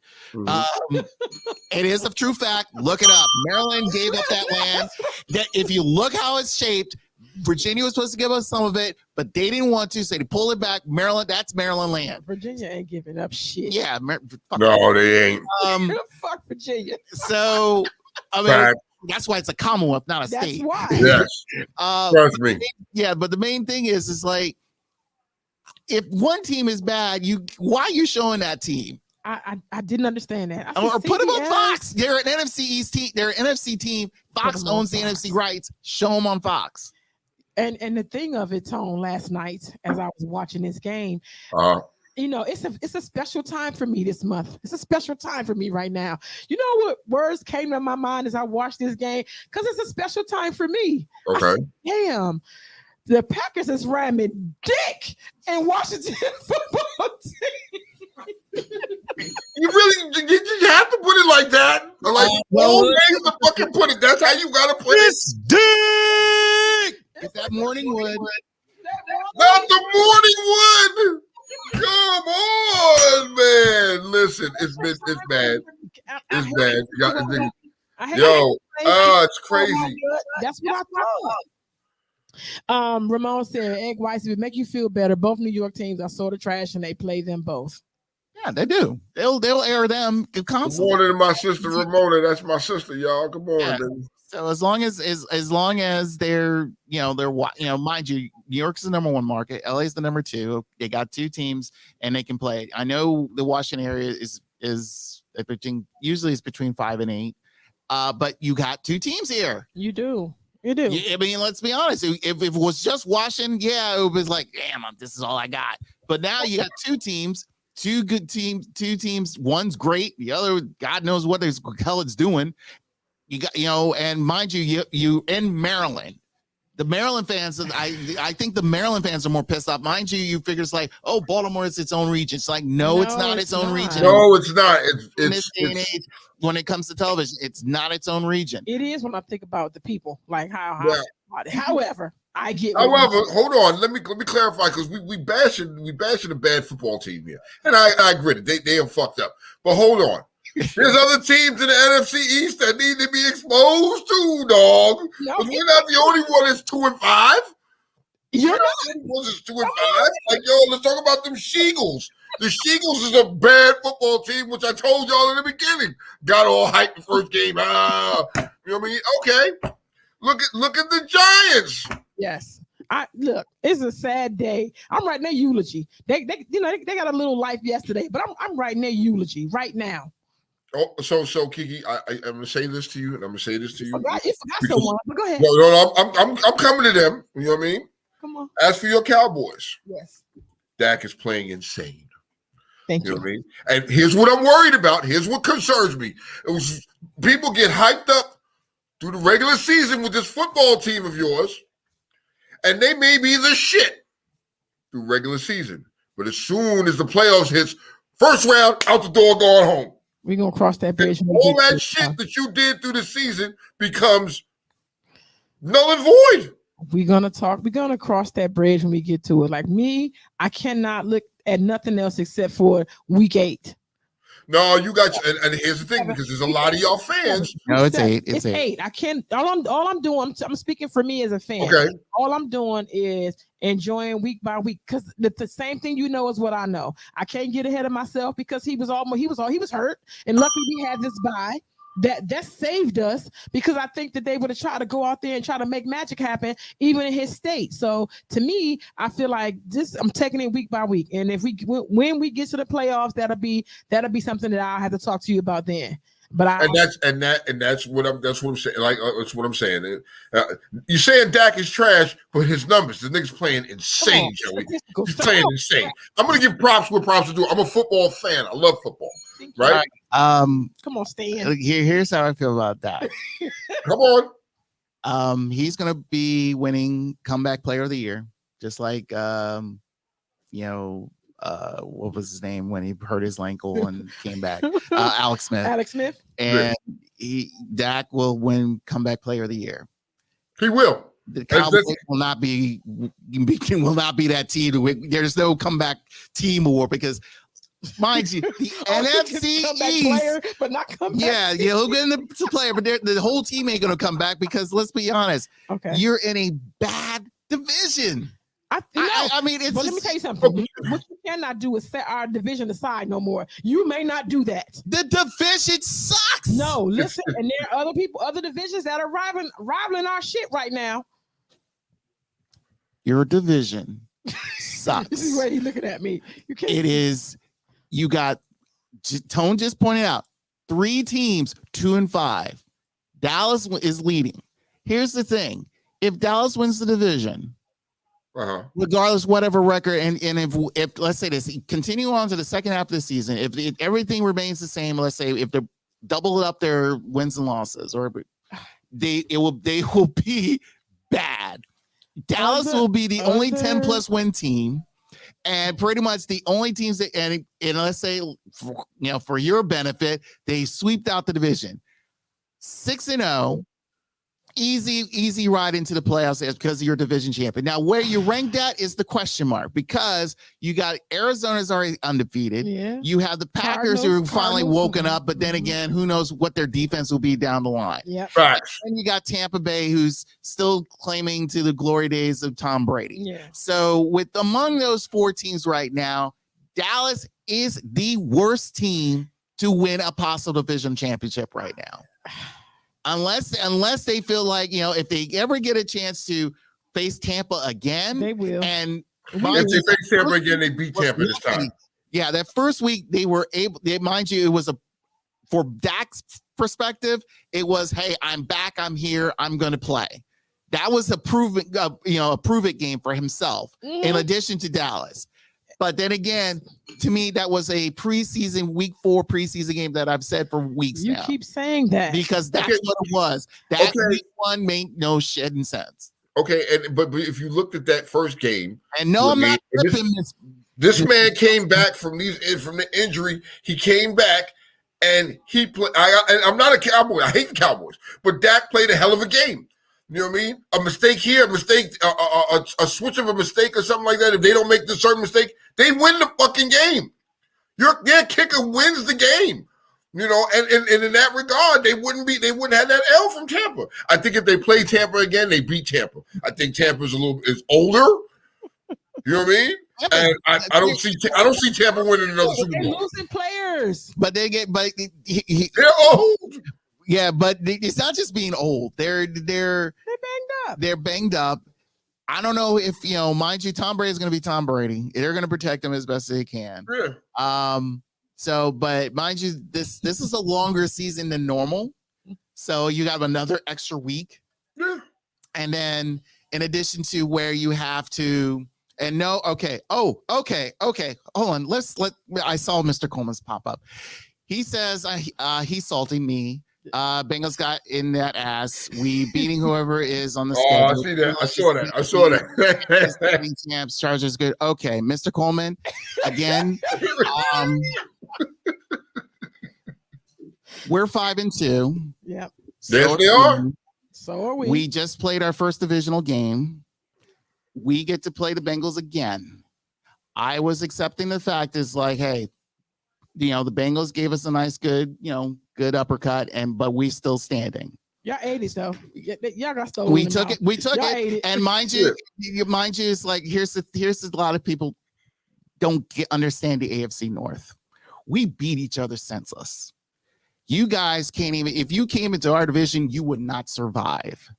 It is a true fact. Look it up. Maryland gave up that land. That if you look how it's shaped, Virginia was supposed to give us some of it, but they didn't want to, so they pulled it back. Maryland, that's Maryland land. Virginia ain't giving up shit. Yeah, no, they ain't. Fuck Virginia. So I mean, that's why it's a Commonwealth, not a state. Why. Yes. Trust me. Yeah, but the main thing is like, if one team is bad, why are you showing that team? I didn't understand that. Or put them on Fox. They're an NFC East team. They're an NFC team. Fox owns the NFC rights. Show them on Fox. And the thing of it, Tone, last night as I was watching this game, it's a special time for me this month. It's a special time for me right now. You know what words came to my mind as I watched this game? Because it's a special time for me. Okay. Damn. The Packers is ramming dick in Washington football team. You have to put it like that. Like, all ways to fucking put it. That's how you gotta put this it. Dick. Get that morning wood. Not the morning wood. Come on, man. Listen, it's bad. It's bad. It's crazy. That's what I thought. Ramon said, Egg Whites, if it make you feel better, both New York teams are sort of trash and they play them both. Yeah, they do. They'll air them constantly. Good morning to my sister Ramona. That's my sister, y'all. Good morning, baby. So as long as they're mind you, New York's the number 1 market, LA's the number 2. They got 2 teams and they can play. I know the Washington area is between 5 and 8. But you got 2 teams here. You do. You do. I mean, let's be honest. If it was just Washington, it was like, damn, this is all I got. But now you got 2 teams, 2 good teams, 2 teams. One's great. The other, God knows what the hell it's doing. You got, and mind you, you in Maryland. The Maryland fans, I think the Maryland fans are more pissed off. Mind you, you figure it's like, oh, Baltimore is its own region. It's like, no, it's not its own region. No, it's not. In this day and age, when it comes to television, it's not its own region. It is when I think about the people, like however, I get. However, hold on. Let me clarify because we bashing a bad football team here, and I agree that they are fucked up. But hold on. There's other teams in the NFC East that need to be exposed to, dog. But we're not the only one that's 2 and 5. You're not the only one that's 2 and 5. Like, let's talk about them Sheagles. The Sheagles is a bad football team, which I told y'all in the beginning. Got all hyped the first game. You know what I mean? Okay. Look at the Giants. Yes. Look, it's a sad day. I'm writing their eulogy. They got a little life yesterday, but I'm writing their eulogy right now. Oh, so Kiki, I'm gonna say this to you, and I'm gonna say this to you. You forgot someone, but go ahead. No, I'm coming to them. You know what I mean? Come on. As for your Cowboys, yes, Dak is playing insane. Thank you. Know what I mean? And here's what I'm worried about. Here's what concerns me. People get hyped up through the regular season with this football team of yours, and they may be the shit through regular season. But as soon as the playoffs hits, first round, out the door, going home. We're going to cross that bridge. All that shit that you did through the season becomes null and void. We're going to cross that bridge when we get to it. Like me, I cannot look at nothing else except for week 8. No, you got, and here's the thing, because there's a lot of y'all fans. No, it's 8. It's 8. I can't. All I'm doing. I'm speaking for me as a fan. Okay. All I'm doing is enjoying week by week, because the same thing is what I know. I can't get ahead of myself because he was hurt, and luckily we had this bye. That saved us, because I think that they would have tried to go out there and try to make magic happen even in his state. So to me, I feel like I'm taking it week by week, and if when we get to the playoffs, that'll be something that I'll have to talk to you about then. But that's what I'm saying. Like that's what I'm saying. You're saying Dak is trash, but his numbers, the nigga's playing insane, Joey. He's playing insane. I'm gonna give props where props are due. I'm a football fan. I love football. Right? Come on, Stan. Here's how I feel about that. Come on. He's gonna be winning comeback player of the year, just like what was his name when he hurt his ankle and came back? Alex Smith. And Dak will win comeback player of the year. He will. The Cowboys will not be that team. There's no comeback team award, because mind you, the NFC East, player, but not comeback. Yeah, he'll get into player, but the whole team ain't gonna come back, because let's be honest, you're in a bad division. I mean, it's. But let me tell you something. What you cannot do is set our division aside no more. You may not do that. The division sucks. No, listen, and there are other divisions that are rivaling our shit right now. Your division sucks. This is why he's looking at me. You can't. It is. You got. Tone just pointed out 3 teams, 2-5. Dallas is leading. Here's the thing: if Dallas wins the division. Regardless, whatever record, and if let's say this, continue on to the second half of the season, if everything remains the same, let's say if they double up their wins and losses, or they will be bad. Dallas will be the only 10+ win team, and pretty much the only teams that, and let's say for your benefit, they swept out the division, 6-0. Easy ride into the playoffs because you're division champion. Now, where you ranked at is the question mark, because you got Arizona's already undefeated. Yeah. You have the Packers who are finally woken up, but then again, who knows what their defense will be down the line. Yeah. Right. And you got Tampa Bay, who's still claiming to the glory days of Tom Brady. Yeah. So among those 4 teams right now, Dallas is the worst team to win a possible division championship right now. Unless they feel like, if they ever get a chance to face Tampa again, they will. And if they face Tampa again, they beat Tampa this time. Yeah, that first week they were able. Mind you, it was for Dak's perspective, it was, hey, I'm back, I'm here, I'm going to play. That was a prove it game for himself, in addition to Dallas. But then again, to me, that was a week 4 preseason game that I've said for weeks now. You keep saying that. Because that's what it was. That week 1 made no shedding sense. Okay, but if you looked at that first game. And no, I'm not tripping this man came back from the injury. He came back and he played. I'm not a Cowboy. I hate the Cowboys. But Dak played a hell of a game. You know what I mean? A mistake here, a switch of a mistake or something like that. If they don't make this certain mistake, they win the fucking game. Their kicker wins the game. And in that regard, they wouldn't have that L from Tampa. I think if they play Tampa again, they beat Tampa. I think Tampa's is older. You know what I mean? And I don't see Tampa winning another Super Bowl. They're losing players, but they're old. Yeah, but it's not just being old. They're banged up. They're banged up. I don't know if mind you, Tom Brady is going to be Tom Brady. They're going to protect him as best as they can. Yeah. So, but mind you, this is a longer season than normal. So you have another extra week. Yeah. And then in addition to where you have to, okay. Hold on. I saw Mr. Coleman's pop up. He says he's salting me. Bengals got in that ass. We beating whoever is on the schedule. I see that. I saw that. Champs, Chargers good. Okay, Mr. Coleman, again. We're 5-2. Yep. Yes, they are. So are we. We just played our first divisional game. We get to play the Bengals again. I was accepting the fact is like, hey, the Bengals gave us a nice, good uppercut, but we still standing. Y'all 80s though. Y'all got stolen. We took it. Y'all ate it. And mind you, it's like here's a lot of people don't understand the AFC North. We beat each other senseless. You guys can't even. If you came into our division, you would not survive.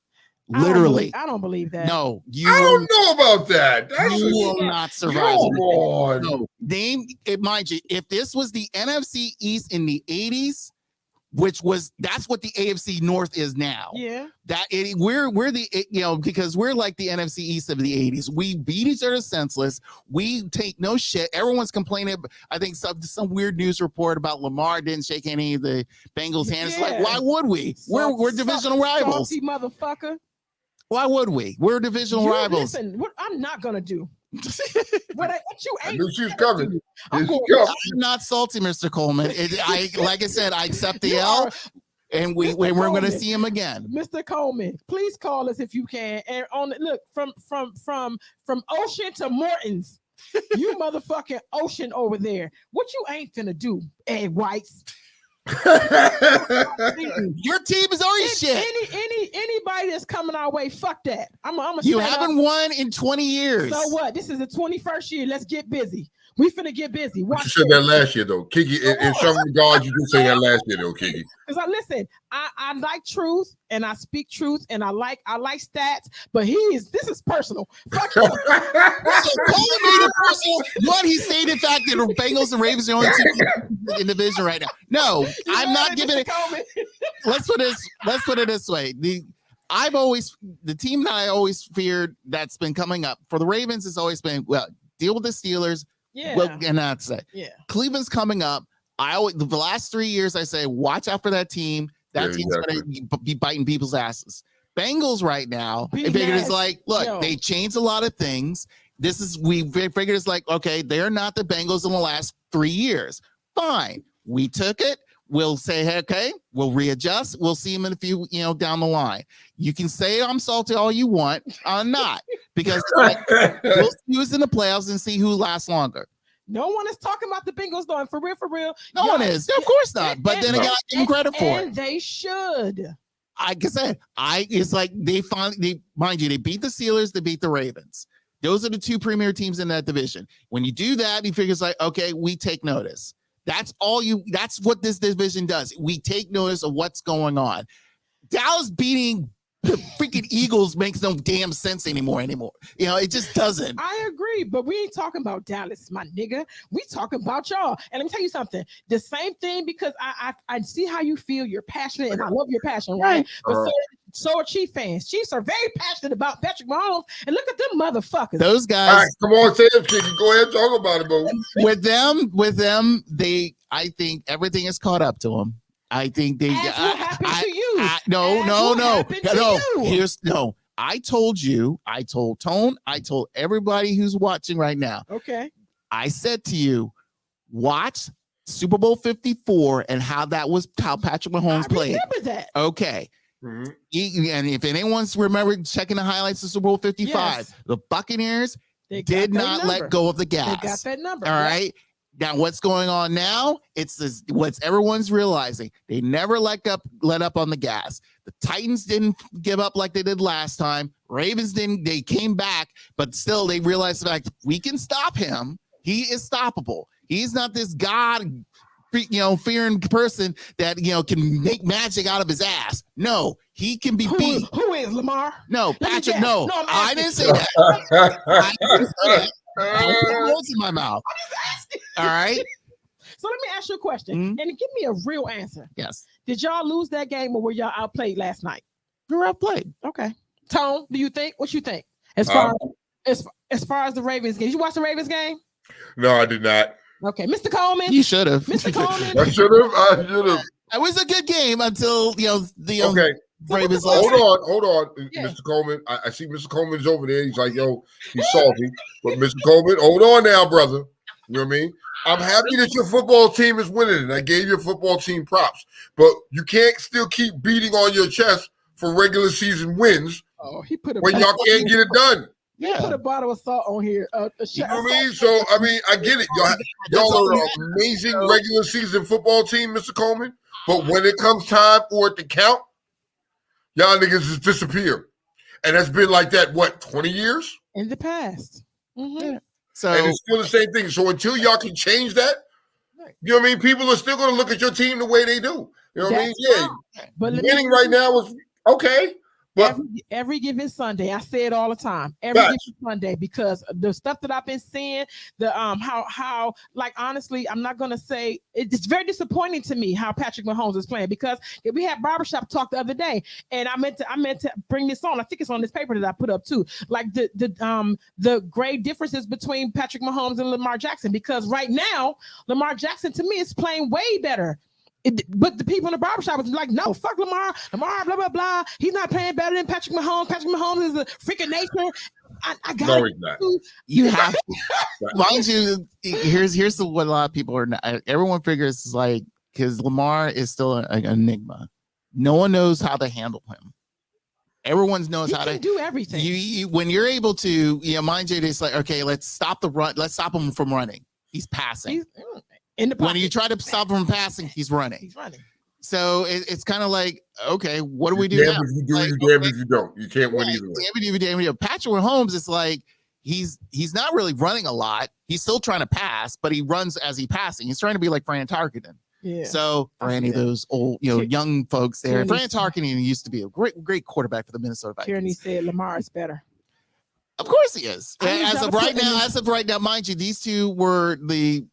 Literally, I don't believe that. No, I don't know about that. You will not survive. Come on. No, mind you, if this was the NFC East in the 80s, that's what the AFC North is now. Yeah. We're the because we're like the NFC East of the 80s. We beat each other senseless. We take no shit. Everyone's complaining. I think some weird news report about Lamar didn't shake any of the Bengals' hands. Yeah. Like, why would we? We're divisional rivals. Salty motherfucker. Why would we? We're divisional rivals. Listen, what I'm not gonna do. what you ain't. I knew she was coming. I'm not salty, Mr. Coleman. Like I said, I accept the L, and we're going to see him again. Mr. Coleman, please call us if you can. And look from Ocean to Morton's, you motherfucking Ocean over there. What you ain't finna do, Egg Whites? Your team is already shit. Anybody that's coming our way, fuck that. You haven't won in 20 years. So what? This is the 21st year. Let's get busy. We finna get busy. You said that last year though, Kiki. In some regards, you did say that last year though, Kiki. Because I like truth and I speak truth and I like stats, but this is personal. Fuck you. One, he stated the fact that the Bengals and Ravens are only two in the division right now. No, I'm not giving it. Let's put it this way. The team that I always feared that's been coming up for the Ravens has always been, well, deal with the Steelers. Yeah. Well, and that's it. Yeah. Cleveland's coming up. The last 3 years I say, watch out for that team. That team's going to be biting people's asses. Bengals right now, I figured it's like, look, they changed a lot of things. We figured it's like, okay, they're not the Bengals in the last 3 years. Fine. We took it. We'll say, hey, okay, we'll readjust. We'll see them in a few, down the line. You can say I'm salty all you want. I'm not, because we'll see who's in the playoffs and see who lasts longer. No one is talking about the Bengals though, and for real. No one is. Of course not. But then again, I give them credit for it. And they should. Like I said, it's like mind you, they beat the Steelers, they beat the Ravens. Those are the two premier teams in that division. When you do that, he figures like, okay, we take notice. That's what this division does. We take notice of what's going on. Dallas beating the freaking Eagles makes no damn sense anymore. It just doesn't. I agree, but we ain't talking about Dallas, my nigga. We talking about y'all. And let me tell you something. The same thing, because I see how you feel. You're passionate, and I love your passion, right? But so are Chiefs fans. Chiefs are very passionate about Patrick Mahomes, and look at them motherfuckers. Those guys. All right, come on, say it, Kiki. Go ahead, talk about it, bro. With them, I think everything is caught up to them. I think they. What happened to you? No. I told you. I told Tone. I told everybody who's watching right now. Okay. I said to you, watch Super Bowl 54 and how Patrick Mahomes played. I remember that. Okay. Mm-hmm. And if anyone's remembered checking the highlights of Super Bowl 55, the Buccaneers did not let go of the gas. They got that number. All right. Now, what's going on now? It's what's everyone's realizing. They never let up on the gas. The Titans didn't give up like they did last time. Ravens didn't. They came back, but still they realized the fact we can stop him. He is stoppable. He's not this God, fearing person that can make magic out of his ass. No, he can be beat. Who is Lamar? No, Patrick. No, I didn't say that. I didn't say that. Words in my mouth. I'm just asking. All right. So let me ask you a question, and give me a real answer. Yes. Did y'all lose that game, or were y'all outplayed last night? We were outplayed. Okay. Tone, do you think? What you think? As far as the Ravens game, did you watch the Ravens game? No, I did not. Okay, Mr. Coleman. You should have. Mr. Coleman. I should have. It was a good game until the okay. Ravens. Hold on, Yeah. Mr. Coleman. I see Mr. Coleman's over there. He's like, he's salty. But Mr. Coleman, hold on now, brother. You know what I mean? I'm happy that your football team is winning, and I gave your football team props. But you can't still keep beating on your chest for regular season wins He put when y'all can't get it done. You put a bottle of salt on here. You know what I mean? So I mean, I get it. Y'all are an amazing regular season football team, Mr. Coleman. But when it comes time for it to count, y'all niggas just disappear. And that's been like that, what, 20 years? In the past. Yeah. So and it's still the same thing. So until y'all can change that, you know what I mean? People are still going to look at your team the way they do. You know what I mean? Yeah. But winning right now is okay. But every given Sunday, I say it all the time. Every given Sunday, because the stuff that I've been seeing, the how like honestly, I'm not gonna say it's very disappointing to me how Patrick Mahomes is playing, because we had barbershop talk the other day, and I meant to bring this on. I think it's on this paper that I put up too. Like the great differences between Patrick Mahomes and Lamar Jackson, because right now Lamar Jackson to me is playing way better. But the people in the barbershop was like, no, fuck Lamar, blah, blah, blah. He's not playing better than Patrick Mahomes. Patrick Mahomes is a freaking nature. I got no, he's not. You have to. Mind you, here's what a lot of people are not. Everyone figures it's like, because Lamar is still an enigma. No one knows how to handle him. Everyone knows how to do everything. You when you're able to, mind you, it's like, okay, let's stop the run. Let's stop him from running. He's passing. When you try to stop him from passing, he's running. So it's kind of like, okay, what do we do now? If you do, you damn if you don't. You can't win either way. Patrick Mahomes is like, he's not really running a lot. He's still trying to pass, but he runs as he's passing. He's trying to be like Fran Tarkenton. Yeah. So for any of those old, young folks there, Fran Tarkenton used to be a great quarterback for the Minnesota Vikings. Kearney said Lamar is better. Of course he is. As of right now, mind you, these two were the,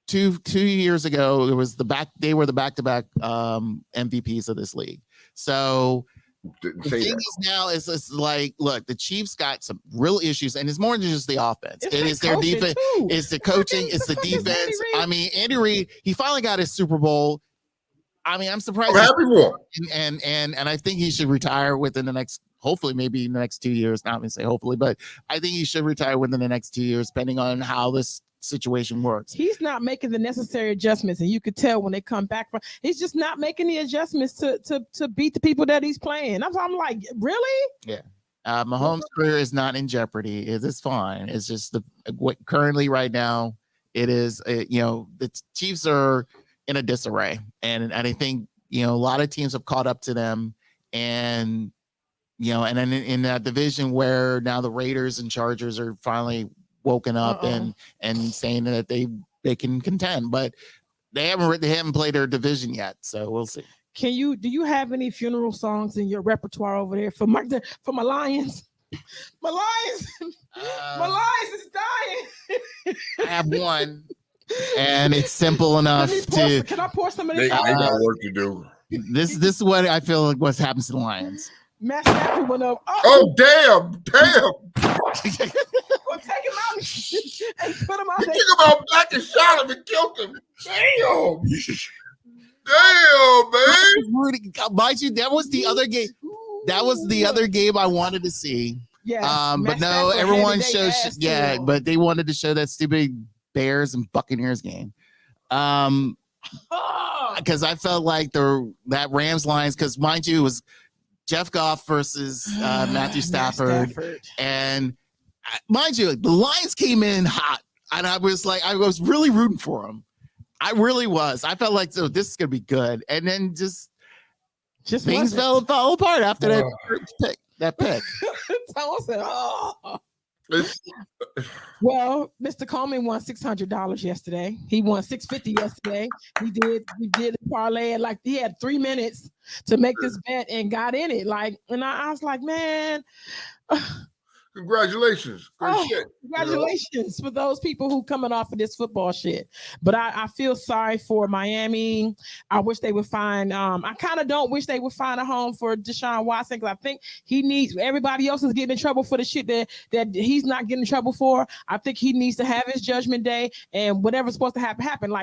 2 years ago, they were the back-to-back MVPs of this league. So the thing is now is it's like, look, the Chiefs got some real issues, and it's more than just the offense. It is their defense, it's the coaching, it's the defense. I mean, Andy Reid, he finally got his Super Bowl. I mean, I'm surprised. I'm happy for him. And I think he should retire within the next, hopefully, maybe in the next 2 years. Not going to say hopefully, but I think he should retire within the next 2 years, depending on how this situation works. He's not making the necessary adjustments, and you could tell when they come back from. He's just not making the adjustments to beat the people that he's playing. I'm like, really? Yeah. Mahomes' career is not in jeopardy. It is fine. It's just currently right now, it is. The Chiefs are in a disarray, and I think a lot of teams have caught up to them, and and then in that division where now the Raiders and Chargers are finally woken up and saying that they can contend, but they haven't played their division yet, so we'll see. Do you have any funeral songs in your repertoire over there for my Lions? My Lions is dying. I have one, and it's simple enough to. Can I pour some of this? They got work to do. This is what I feel like what happens to the Lions. Matt Stafford went up. Oh damn! Well, take him out and put him out. You took him out back and shot him and killed him. Damn, man. Mind you, that was the other game. That was the other game I wanted to see. Yeah. But no, everyone shows. Yeah, but they wanted to show that stupid Bears and Buccaneers game. Because I felt like that Rams Lions. Because mind you, it was Jeff Goff versus Matthew Stafford. And mind you, the Lions came in hot, and I was really rooting for them. I really was. I felt like, this is gonna be good, and then just things fell apart after that pick. Thomas said, "Oh." Well, Mr. Coleman won $600 yesterday. He won $650 yesterday. He did the parlay, and he had 3 minutes to make this bet and got in it. And I was like, man. Congratulations. Great shit. Congratulations for those people who coming off of this football shit. But I feel sorry for Miami. I wish they would find I kind of don't wish they would find a home for Deshaun Watson, because I think he needs, everybody else is getting in trouble for the shit that he's not getting in trouble for. I think he needs to have his judgment day, and whatever's supposed to happen.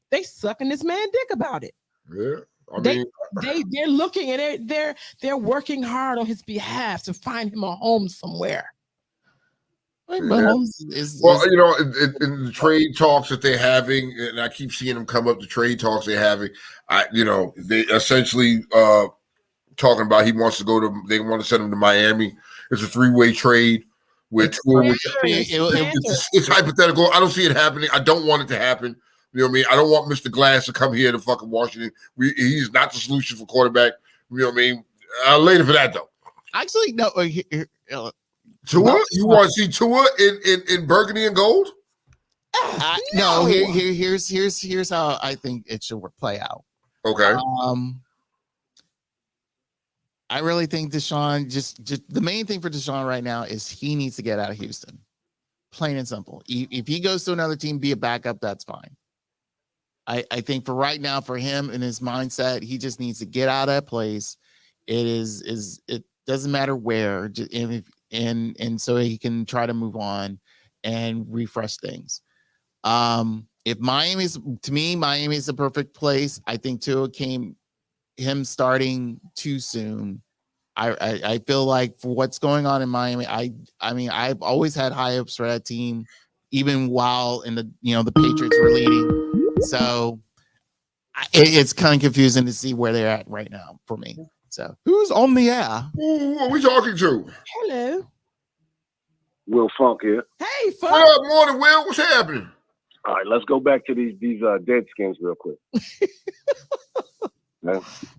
They sucking this man dick about it. Yeah. I mean, they're looking, and they're working hard on his behalf to find him a home somewhere. Yeah. In the trade talks that they're having, and I keep seeing them come up, the trade talks they're having, they essentially talking about they want to send him to Miami, it's a 3-way trade with it's hypothetical. I don't see it happening. I don't want it to happen. You know what I mean? I don't want Mr. Glass to come here to fucking Washington. He's not the solution for quarterback. You know what I mean? Later for that though. Actually, no. Tua? You want to see Tua in burgundy and gold? No. Here's how I think it should play out. Okay. I really think Deshaun just the main thing for Deshaun right now is he needs to get out of Houston. Plain and simple. If he goes to another team, be a backup, that's fine. I think for right now, for him and his mindset, he just needs to get out of that place. It doesn't matter where, and so he can try to move on and refresh things. If Miami's the perfect place. I think Tua him starting too soon. I feel like for what's going on in Miami, I mean I've always had high hopes for that team, even while in the Patriots were leading. So it's kind of confusing to see where they're at right now for me. So who's on the air? Who are we talking to? Hello. Will Funk here. Hey, Funk. What up, morning, Will? What's happening? All right, let's go back to these Deadskins real quick.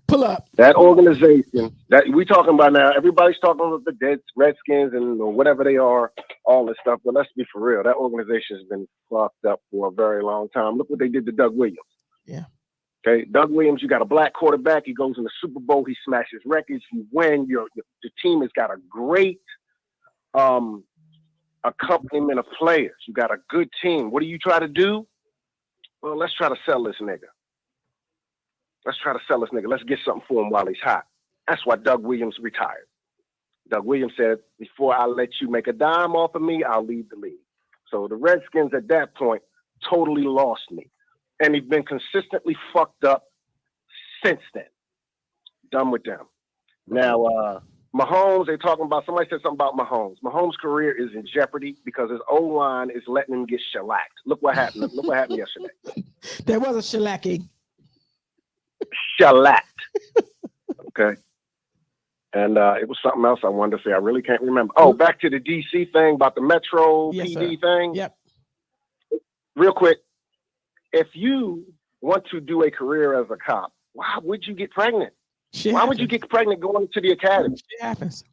Pull up. That organization that we talking about now, everybody's talking about the Redskins and whatever they are, all this stuff. But let's be for real. That organization has been fucked up for a very long time. Look what they did to Doug Williams. Yeah. Okay, Doug Williams, you got a black quarterback. He goes in the Super Bowl. He smashes records. You win. The team has got a great accompaniment of players. You got a good team. What do you try to do? Well, let's try to sell this nigga. Let's get something for him while he's hot. That's why Doug Williams retired. Doug Williams said, before I let you make a dime off of me, I'll leave the league. So the Redskins at that point totally lost me. And he's been consistently fucked up since then. Done with them. Now, Mahomes, they're talking about, somebody said something about Mahomes. Mahomes' career is in jeopardy because his O-line is letting him get shellacked. Look what happened. Look what happened yesterday. There was a shellacking. Shellacked. Okay. And it was something else I wanted to say. I really can't remember. Oh, back to the DC thing about the Metro PD thing. Yep. Real quick. If you want to do a career as a cop, why would you get pregnant? Why would you get pregnant going to the academy? Shit happens.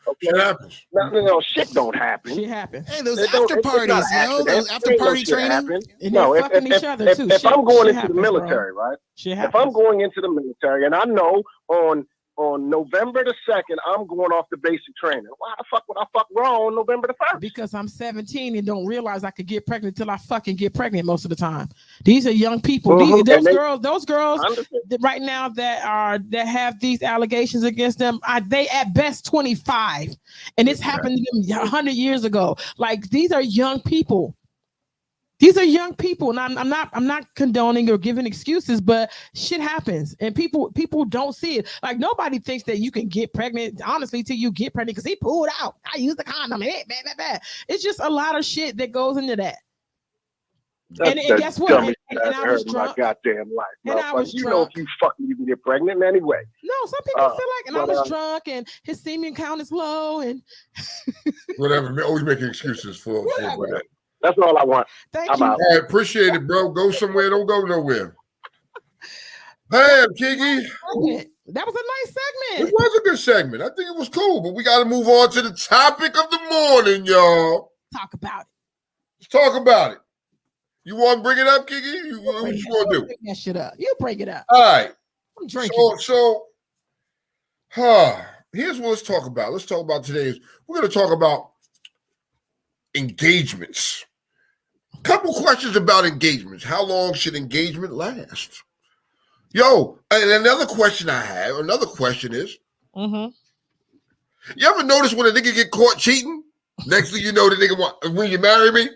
Okay. Shit happens. No, shit don't happen. Shit happens. Hey, those after parties, those after party training. And no, if I'm going into the military, right? If I'm going into the military and I know on November the 2nd, I'm going off the basic training. Why the fuck would I fuck wrong on November the 1st? Because I'm 17 and don't realize I could get pregnant till I fucking get pregnant most of the time. These are young people. Those girls right now that have these allegations against them, they at best 25. And it's happened to them 100 years ago. Like, these are young people. These are young people, and I'm not condoning or giving excuses, but shit happens, and people don't see it. Like, nobody thinks that you can get pregnant, honestly, till you get pregnant because he pulled out. I used the condom. It's just a lot of shit that goes into that. And guess what? And I was drunk. My goddamn life. And I was drunk. You know, if you fucking you can get pregnant anyway. No, some people feel like, and I was drunk, and his semen count is low, and whatever. Always making excuses for that. That's all I want. Thank you. All right, appreciate it, bro. Go somewhere, don't go nowhere. Hey, Kiki. That was a nice segment. It was a good segment. I think it was cool, but we got to move on to the topic of the morning, y'all. Talk about it. Let's talk about it. You want to bring it up, Kiki? What you want to do? Bring that shit up. You bring it up. All right. I'm drinking. Here's what let's talk about. Let's talk about today. We're going to talk about engagements. Couple questions about engagements. How long should engagement last? Yo, and another question is, you ever notice when a nigga get caught cheating? Next thing you know, the nigga want, will you marry me?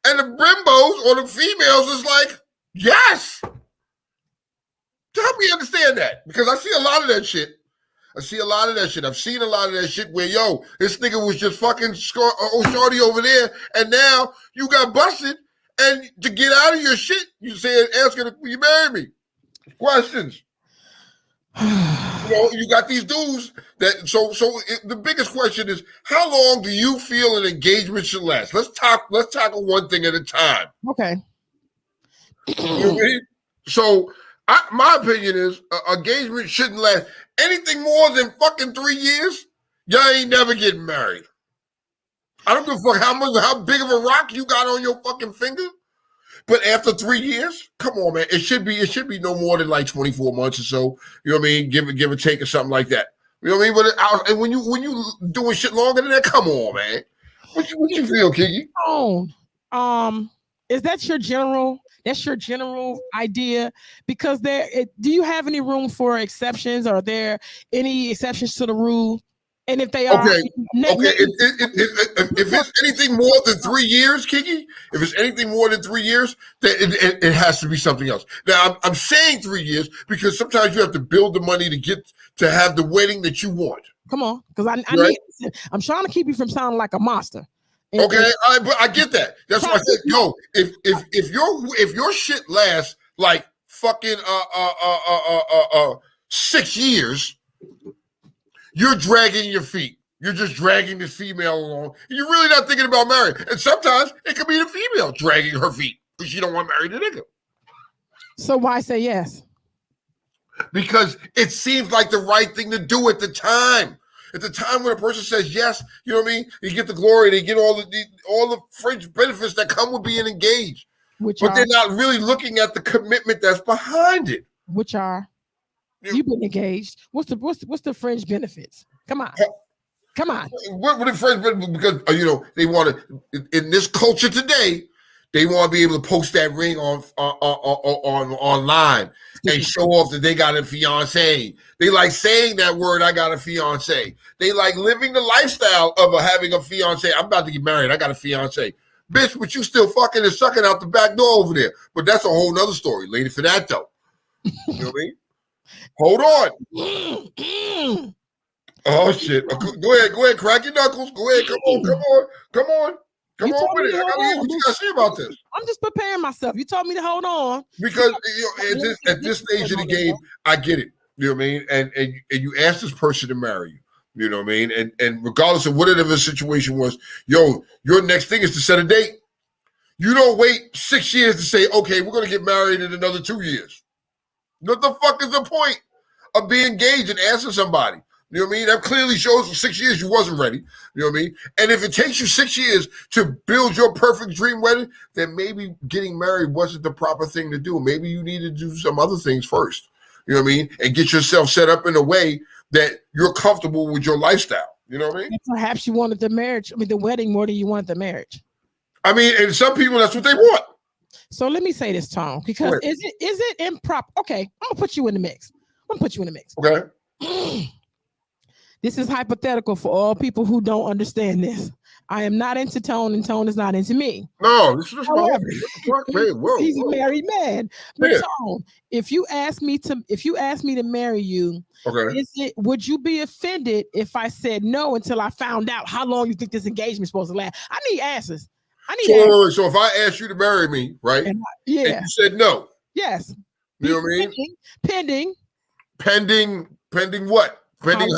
And the brimbos or the females is like, yes. Help me understand that, because I see a lot of that shit. I've seen a lot of that shit where, yo, this nigga was just fucking shorty over there, and now you got busted, and to get out of your shit, you said, ask her, will you marry me? Questions. You got these dudes that. The biggest question is, how long do you feel an engagement should last? Let's tackle one thing at a time. Okay. You know what I mean? So, my opinion is, engagement shouldn't last anything more than fucking 3 years. Y'all ain't never getting married. I don't give a fuck how big of a rock you got on your fucking finger. But after 3 years, come on, man. It should be no more than like 24 months or so. You know what I mean? Give or take or something like that. You know what I mean? But and when you doing shit longer than that, come on, man. What you feel, Kiki? Is that your general? That's your general idea? Because do you have any room for exceptions? Are there any exceptions to the rule? And if they are, okay. If it's anything more than 3 years, Kiki, if it's anything more than 3 years, then it has to be something else. Now, I'm saying 3 years because sometimes you have to build the money to have the wedding that you want. Come on, because Right? I'm trying to keep you from sounding like a monster. Okay, but I get that. That's why I said, yo, if your shit lasts like fucking 6 years. You're dragging your feet. You're just dragging this female along. You're really not thinking about marriage. And sometimes it could be the female dragging her feet because she don't want to marry the nigga. So why say yes? Because it seems like the right thing to do at the time. At the time when a person says yes, you know what I mean? You get the glory, they get all the fringe benefits that come with being engaged. They're not really looking at the commitment that's behind it. Which are? You've been engaged. What's the fringe benefits? Come on. What are the fringe benefits? Because they want to in this culture today, they want to be able to post that ring on online and show off that they got a fiance. They like saying that word, I got a fiance. They like living the lifestyle of having a fiance. I'm about to get married. I got a fiance. Bitch, but you still fucking and sucking out the back door over there. But that's a whole nother story. Later for that though. You know what I mean? Hold on. Oh shit. Go ahead, crack your knuckles. Go ahead. Come on with it. I gotta hear what you gotta say about this. I'm just preparing myself. You told me to hold on. Because at this stage of the game, I get it. You know what I mean? And you ask this person to marry you. You know what I mean? And regardless of whatever the situation was, your next thing is to set a date. You don't wait 6 years to say, okay, we're gonna get married in another 2 years. What the fuck is the point of being engaged and asking somebody? You know what I mean? That clearly shows for 6 years you wasn't ready. You know what I mean? And if it takes you 6 years to build your perfect dream wedding, then maybe getting married wasn't the proper thing to do. Maybe you need to do some other things first. You know what I mean? And get yourself set up in a way that you're comfortable with your lifestyle. You know what I mean? And perhaps you wanted the wedding more than you wanted the marriage. I mean, and some people, that's what they want. So let me say this, Tom, because is it improper? Okay, I'm gonna put you in the mix. Okay. This is hypothetical for all people who don't understand this. I am not into Tone, and Tone is not into me. No, this is he's a married man. But Tone, if you ask me to marry you, okay, would you be offended if I said no until I found out how long you think this engagement is supposed to last? I need answers. So if I asked you to marry me, right? And you said no. Yes. You know what I mean? Pending what? Pending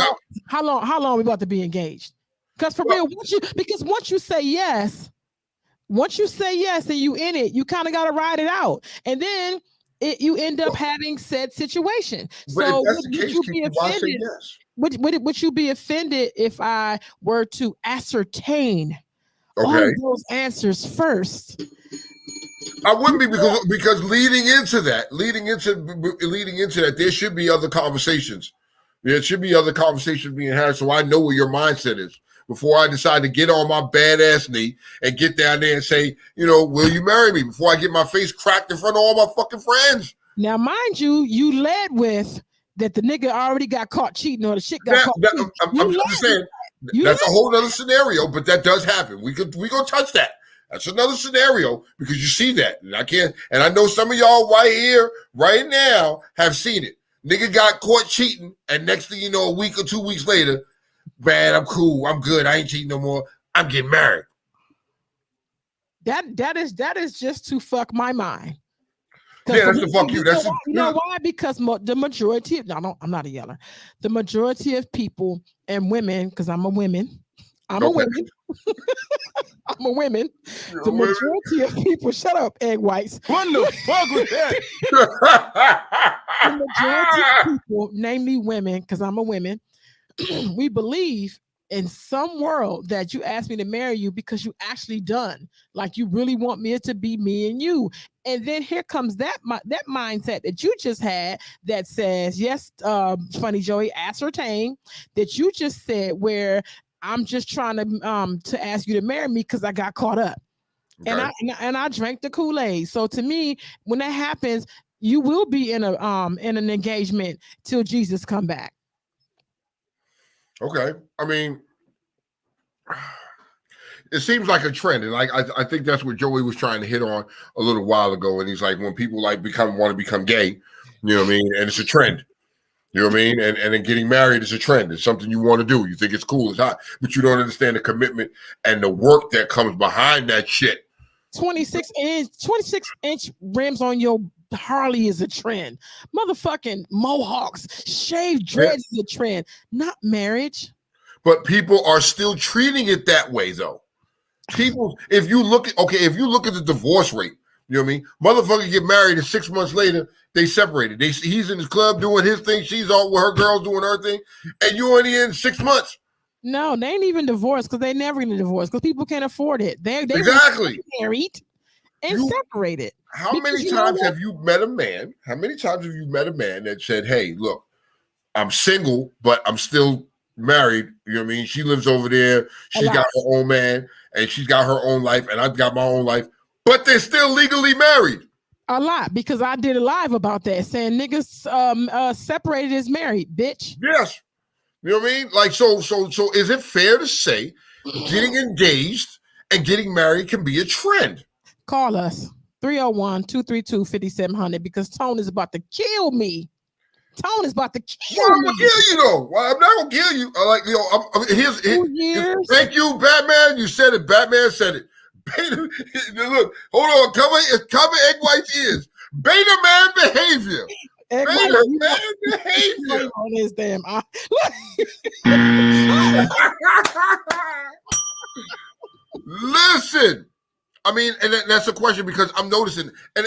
how long are we about to be engaged? Because for real, once you say yes and you in it, you kind of got to ride it out. And then you end up having said situation. So would you be offended? Would you be offended if I were to ascertain all of those answers first? I wouldn't be because leading into that, there should be other conversations. There should be other conversations being had, so I know where your mindset is before I decide to get on my badass knee and get down there and say, will you marry me? Before I get my face cracked in front of all my fucking friends. Now, mind you led with that the nigga already got caught cheating or the shit got caught cheating. I'm just saying that's a whole other scenario, but that does happen. We gonna touch that. That's another scenario because you see that, and I know some of y'all right here, right now, have seen it. Nigga got caught cheating, and next thing you know, a week or 2 weeks later, man, I'm cool, I'm good, I ain't cheating no more. I'm getting married. That is just to fuck my mind. Yeah, that's the fuck you. That's you know why? Because the majority of I'm not a yeller. The majority of people and women, because I'm a woman. I'm a woman. I'm a woman. The majority of people, shut up, egg whites. What the fuck was that? The majority of people, namely women, because I'm a woman, we believe in some world that you asked me to marry you because you actually done. Like you really want me to be me and you. And then here comes that mindset that you just had that says, yes, Funny Joey, ascertain that you just said where I'm just trying to ask you to marry me because I got caught up. Okay. And I drank the Kool-Aid. So to me, when that happens, you will be in an engagement till Jesus come back. Okay. I mean, it seems like a trend, and like I think that's what Joey was trying to hit on a little while ago. And he's like, when people like want to become gay, you know what I mean, and it's a trend. You know what I mean? And then getting married is a trend. It's something you want to do. You think it's cool, it's hot, but you don't understand the commitment and the work that comes behind that shit. 26-inch rims on your Harley is a trend. Motherfucking mohawks, shaved dreads is a trend, not marriage. But people are still treating it that way, though. People, if you look at the divorce rate, you know what I mean? Motherfucker get married and 6 months later, they separated. He's in his club doing his thing. She's all with her girls doing her thing. And you only in 6 months. No, they ain't even divorced because they never gonna divorce because people can't afford it. They exactly married and separated. How many times have you met a man? How many times have you met a man that said, hey, look, I'm single, but I'm still married? You know what I mean? She lives over there. She's got her own man and she's got her own life and I've got my own life, but they're still legally married. A lot, because I did a live about that saying niggas separated is married, bitch. Yes. You know what I mean? Like, so is it fair to say getting engaged and getting married can be a trend? Call us 301-232-5700 because Tone is about to kill me. Tone is about to kill me. I'm gonna kill you though. Well, I'm not gonna kill you. Here's thank you, Batman. You said it. Batman said it. Look, hold on. Cover Egg White's ears. Beta man behavior. Beta man behavior. On his damn eye. Listen, I mean, and that's a question because I'm noticing, and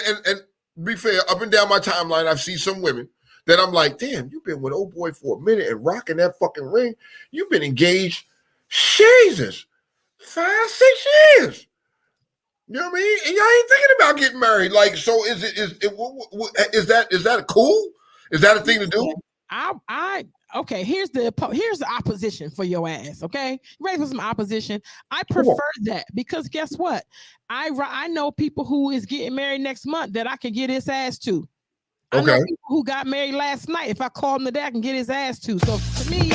be fair, up and down my timeline, I've seen some women that I'm like, damn, you've been with old boy for a minute and rocking that fucking ring. You've been engaged, Jesus, 5-6 years. You know what I mean? And y'all ain't thinking about getting married. Like, so is that cool? Is that a thing to do? Okay, here's the opposition for your ass. Okay, you ready for some opposition? I prefer that because guess what? I know people who is getting married next month that I can get his ass to. I know people who got married last night. If I call him today, I can get his ass to. So to me,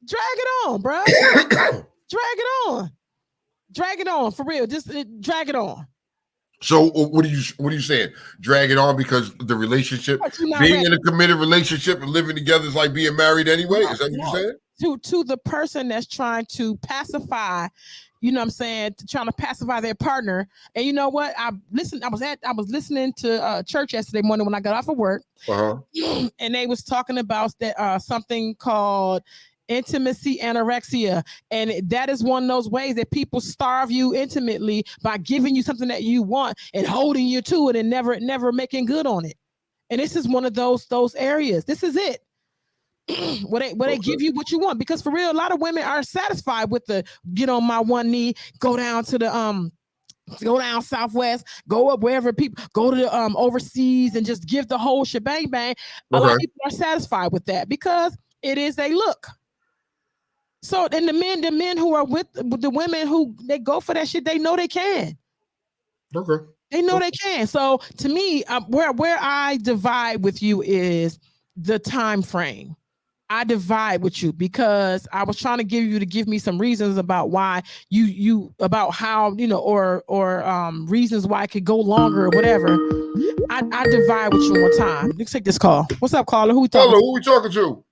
drag it on, bro. Drag it on for real. Just drag it on. So what are you saying? Drag it on because the relationship, being in a committed relationship and living together is like being married anyway? Is that what you're saying? To the person that's trying to pacify, you know what I'm saying, trying to pacify their partner. And you know what? I was listening to church yesterday morning when I got off of work. And they was talking about that something called intimacy anorexia, and that is one of those ways that people starve you intimately by giving you something that you want and holding you to it and never making good on it. And this is one of those areas. This is it. Where they give you what you want, because for real, a lot of women are satisfied with the get on my one knee, go down to the go down southwest, go up wherever people go to the overseas and just give the whole shebang bang. A lot of people are satisfied with that because it is a look. So then the men who are with the women who they go for that shit, they know they can. Okay. They know they can. So to me, where I divide with you is the time frame. I divide with you because I was trying to give me some reasons about why you about how, you know, or reasons why I could go longer or whatever. I divide with you one time. Let's take this call. What's up, caller? Who we talking to? Who we talking to?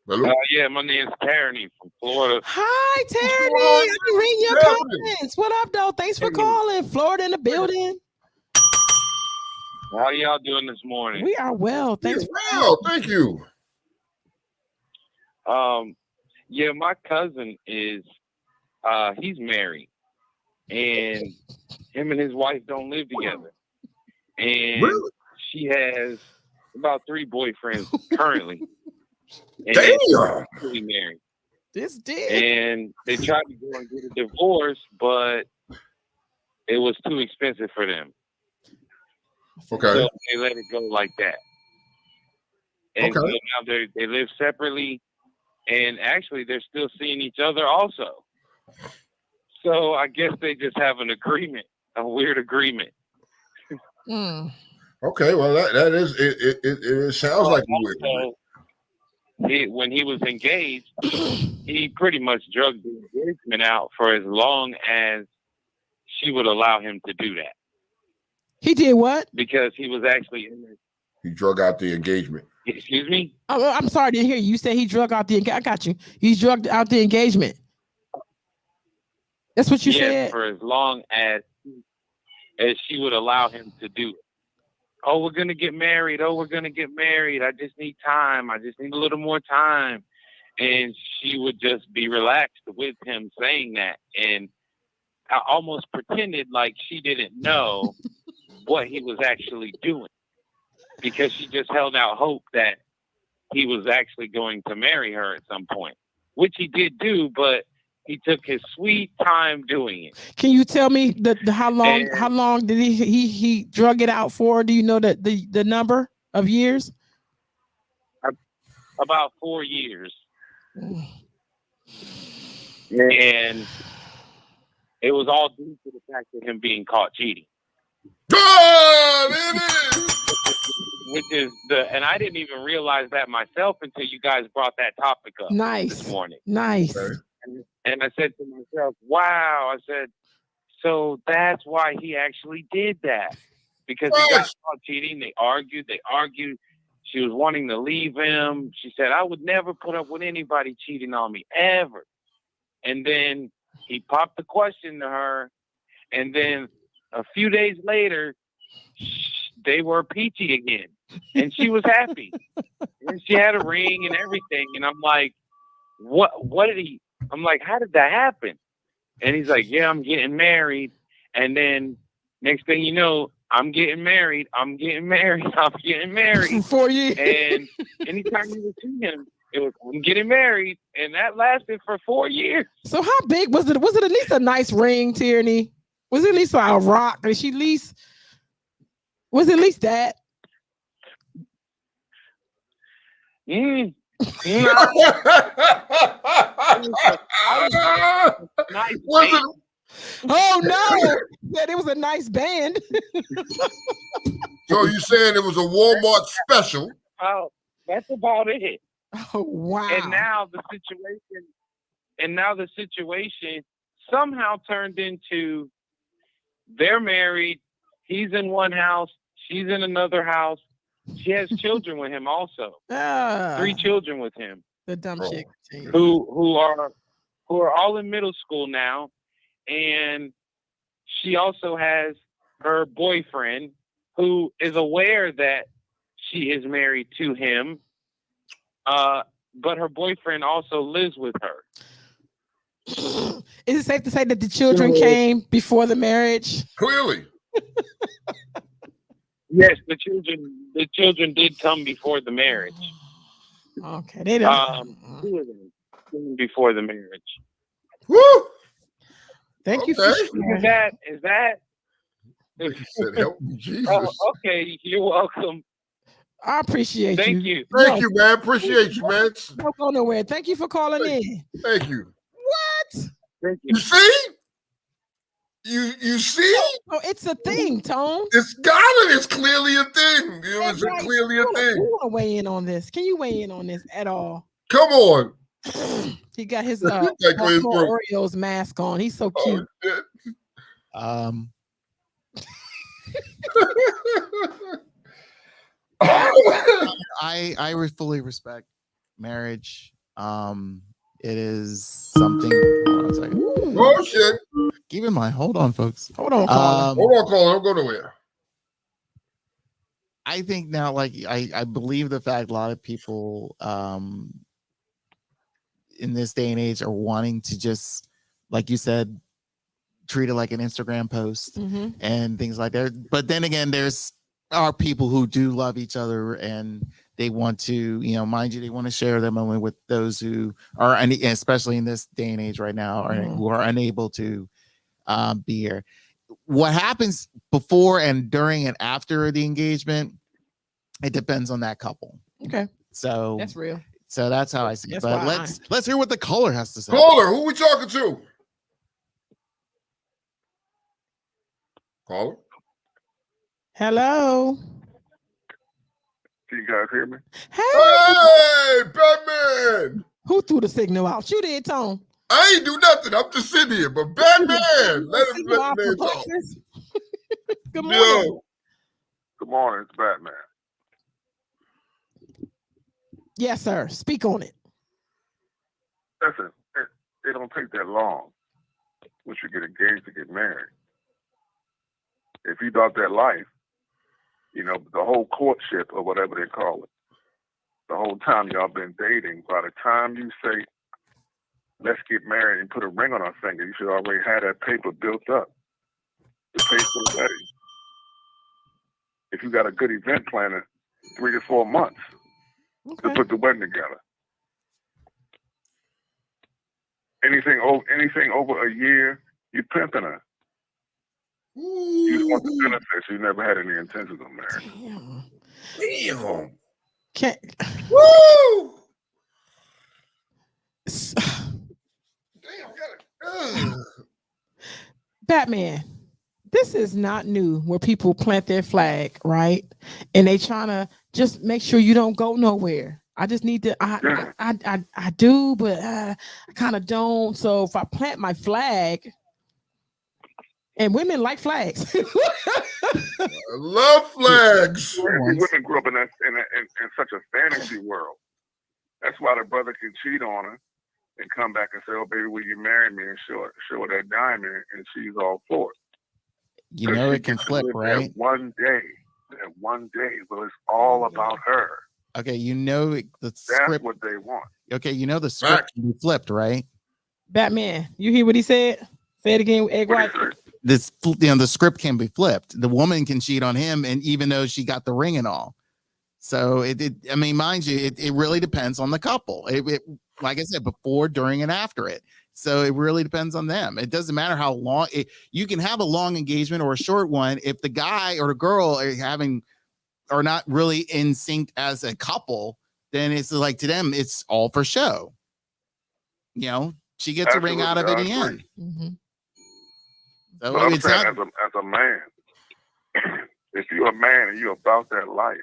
Hello? Yeah, my name's Tierney from Florida. Hi, going Tierney. on? I can read your Happening? comments. What up, though? Thanks for calling. Florida in the building. How y'all doing this morning? We are well. Thanks. Well, thank you. Yeah, my cousin is he's married, and him and his wife don't live together. And Really? she has about 3 boyfriends currently. And Damn. they're really married. This did. And they tried to go and get a divorce, but it was too expensive for them. Okay. So they let it go like that. And Okay. so now they live separately, and actually they're still seeing each other also. So I guess they just have an agreement, a weird agreement. Okay, well that is it sounds like a weird agreement. When he was engaged, he pretty much drug the engagement out for as long as she would allow him to do that. He did what? Because he was actually in there. He drug out the engagement. Excuse me? Oh, I'm sorry, I didn't hear you. You said he drug out the. I got you. He drugged out the engagement. That's what you said. For as long as she would allow him to do it. Oh, we're gonna get married. Oh, we're gonna get married. I just need time. I just need a little more time. And she would just be relaxed with him saying that, and I almost pretended like she didn't know what he was actually doing, because she just held out hope that he was actually going to marry her at some point, which he did do, but he took his sweet time doing it. Can you tell me how long did he drug it out for? Do you know the number of years? About 4 years. And it was all due to the fact of him being caught cheating. Which is and I didn't even realize that myself until you guys brought that topic up this morning. Nice. And I said to myself, wow, I said, so that's why he actually did that. Because he got caught cheating. They argued. She was wanting to leave him. She said, I would never put up with anybody cheating on me, ever. And then he popped the question to her. And then a few days later, they were peachy again. And she was happy. And she had a ring and everything. And I'm like, what did he? I'm like, how did that happen? And he's like, yeah, I'm getting married. And then next thing you know, I'm getting married. 4 years. And anytime you would see him, it was, I'm getting married. And that lasted for 4 years. So how big was it? Was it at least a nice ring, Tierney? Was it at least a rock? Was it at least that? Nice. Oh no! Yeah, it was a nice band. So you saying it was a Walmart special? Oh, that's about it. Oh wow! And now the situation somehow turned into they're married. He's in one house. She's in another house. She has children with him also. 3 children with him. The dumb chick. Who are all in middle school now. And she also has her boyfriend who is aware that she is married to him. But her boyfriend also lives with her. Is it safe to say that the children came before the marriage? Clearly. Yes, the children did come before the marriage. Okay, they don't. 2 of them came before the marriage. Woo! Thank you for sharing. Is that? He said, "Help me, Jesus." Okay, you're welcome. I appreciate you. Thank you. Thank you, man. Appreciate you, man. Don't go nowhere. Thank you for calling in. Thank you. What? Thank you. You see? You see? Oh, it's a thing, Tone. It's got it. It's clearly a thing. It's right. clearly a thing. You want to weigh in on this? Can you weigh in on this at all? Come on. He got his Oreos mask on. He's so cute. I fully respect marriage. It is something. Hold on a second. Oh shit! Keep in mind. Hold on, folks. Hold on, caller. Hold on, caller. Don't go nowhere. I think now, like I believe the fact a lot of people in this day and age are wanting to just, like you said, treat it like an Instagram post and things like that. But then again, are people who do love each other and they want to, mind you, they want to share their moment with those who are, especially in this day and age right now, who are unable to be here. What happens before and during and after the engagement, it depends on that couple. Okay. So that's real. So that's how I see it. That's but why let's hear what the caller has to say. Caller, who we talking to? Caller? Hello. Can you guys hear me? Hey, Batman! Who threw the signal out? You did, Tone. I ain't do nothing. I'm just sitting here. But Batman, let the man talk. Good morning. Yo. Good morning. It's Batman. Yes, sir. Speak on it. Listen, it don't take that long once you get engaged to get married. If you thought that life, the whole courtship or whatever they call it, the whole time y'all been dating, by the time you say, let's get married and put a ring on our finger, you should already have that paper built up. The paper's ready. If you got a good event planner, 3 to 4 months to put the wedding together. Anything over a year, you pimping her. You just want the benefits. You never had any intentions of marriage. Damn. Woo! Damn, Batman, this is not new where people plant their flag, right? And they trying to just make sure you don't go nowhere. I just need to, I do, but I kind of don't. So if I plant my flag, and women like flags. I love flags. Women grew up in such a fantasy world. That's why the brother can cheat on her and come back and say, "Oh, baby, will you marry me?" and show her that diamond, and she's all for it. It can flip, right? That one day, but it's all about her. Okay, the script. That's what they want. Okay, the script can be flipped, right? Batman, you hear what he said? Say it again, Egg White. The script can be flipped. The woman can cheat on him, and even though she got the ring and all. So mind you, it really depends on the couple. It like I said, before, during, and after it. So it really depends on them. It doesn't matter how long you can have a long engagement or a short one. If the guy or the girl are not really in sync as a couple, then it's like, to them, it's all for show. She gets a ring out of it in the end. Mm-hmm. So I'm saying, as a man, if you're a man and you're about that life,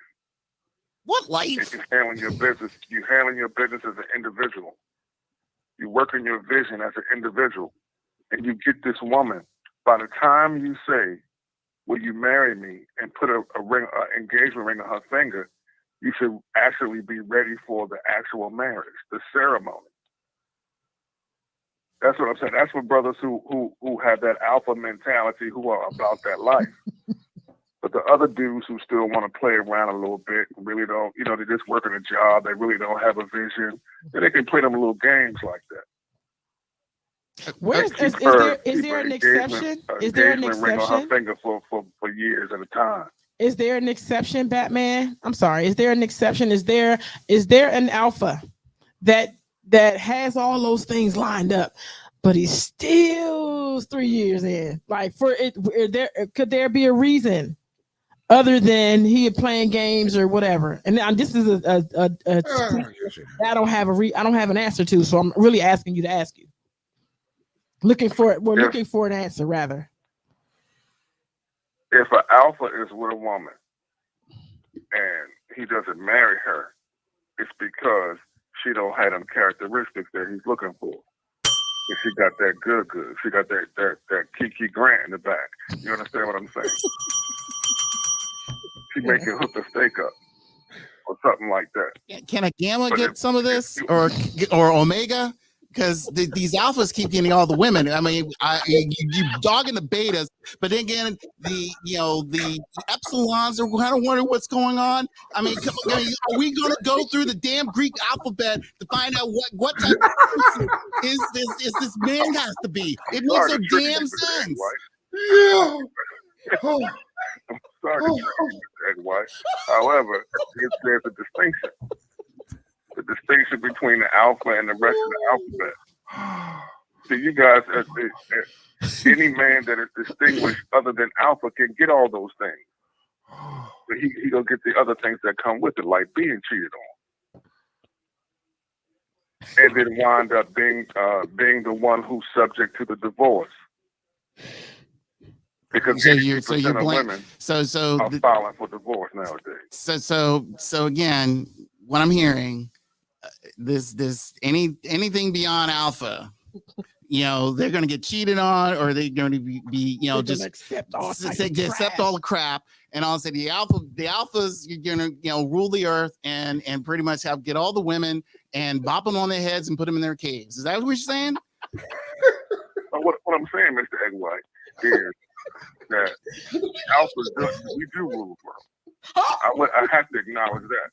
what life? And you're handling your business. You're handling your business as an individual. You work in your vision as an individual, and you get this woman. By the time you say, "Will you marry me?" and put a ring, engagement ring on her finger, you should actually be ready for the actual marriage, the ceremony. That's what I'm saying. That's for brothers who have that alpha mentality, who are about that life. But the other dudes who still want to play around a little bit, really don't, they're just working a job. They really don't have a vision. Then they can play them little games like that. Is there an exception? Is there an exception? Ring on her finger for years at a time. Is there an exception, Batman? I'm sorry. Is there an exception? Is there an alpha that has all those things lined up, but he's still 3 years in? Like, could there be a reason other than he playing games or whatever? And this is a I don't have an answer to, so I'm really asking you to ask you. Looking for an answer, rather. If an alpha is with a woman and he doesn't marry her, it's because she don't have them characteristics that he's looking for. And she got that good. She got that Kiki Grant in the back. You understand what I'm saying? She make you hook the steak up. or something like that. Can a gamma But get some of this, or omega? Because these alphas keep getting all the women. I mean, you dogging the betas, but then again, the epsilons are kind of wondering what's going on. I mean, are we going to go through the damn Greek alphabet to find out what type of person is this man has to be? It makes no damn sense. Yeah. I'm sorry to trick you, Mr. Ed White. However, there's a distinction. The distinction between the alpha and the rest of the alphabet. So you guys, any man that is distinguished other than alpha can get all those things. But he gonna get the other things that come with it, like being cheated on. And then wind up being the one who's subject to the divorce. Because So 80% of women are filing for divorce nowadays. So again, what I'm hearing, this anything beyond alpha, they're going to get cheated on, or they're going to be just accept all the crap, and I'll say the alphas, you're going to rule the earth and pretty much get all the women and bop them on their heads and put them in their caves. Is that what you're saying? What I'm saying, Mr. Egg White, is that alphas we do rule the world. I have to acknowledge that.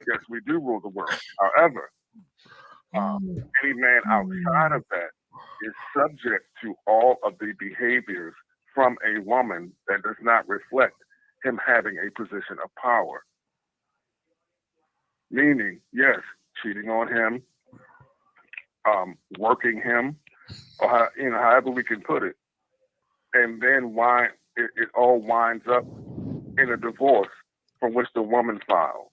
Yes, we do rule the world. However, any man outside of that is subject to all of the behaviors from a woman that does not reflect him having a position of power. Meaning, yes, cheating on him, working him, or however we can put it. And then why it all winds up in a divorce from which the woman files.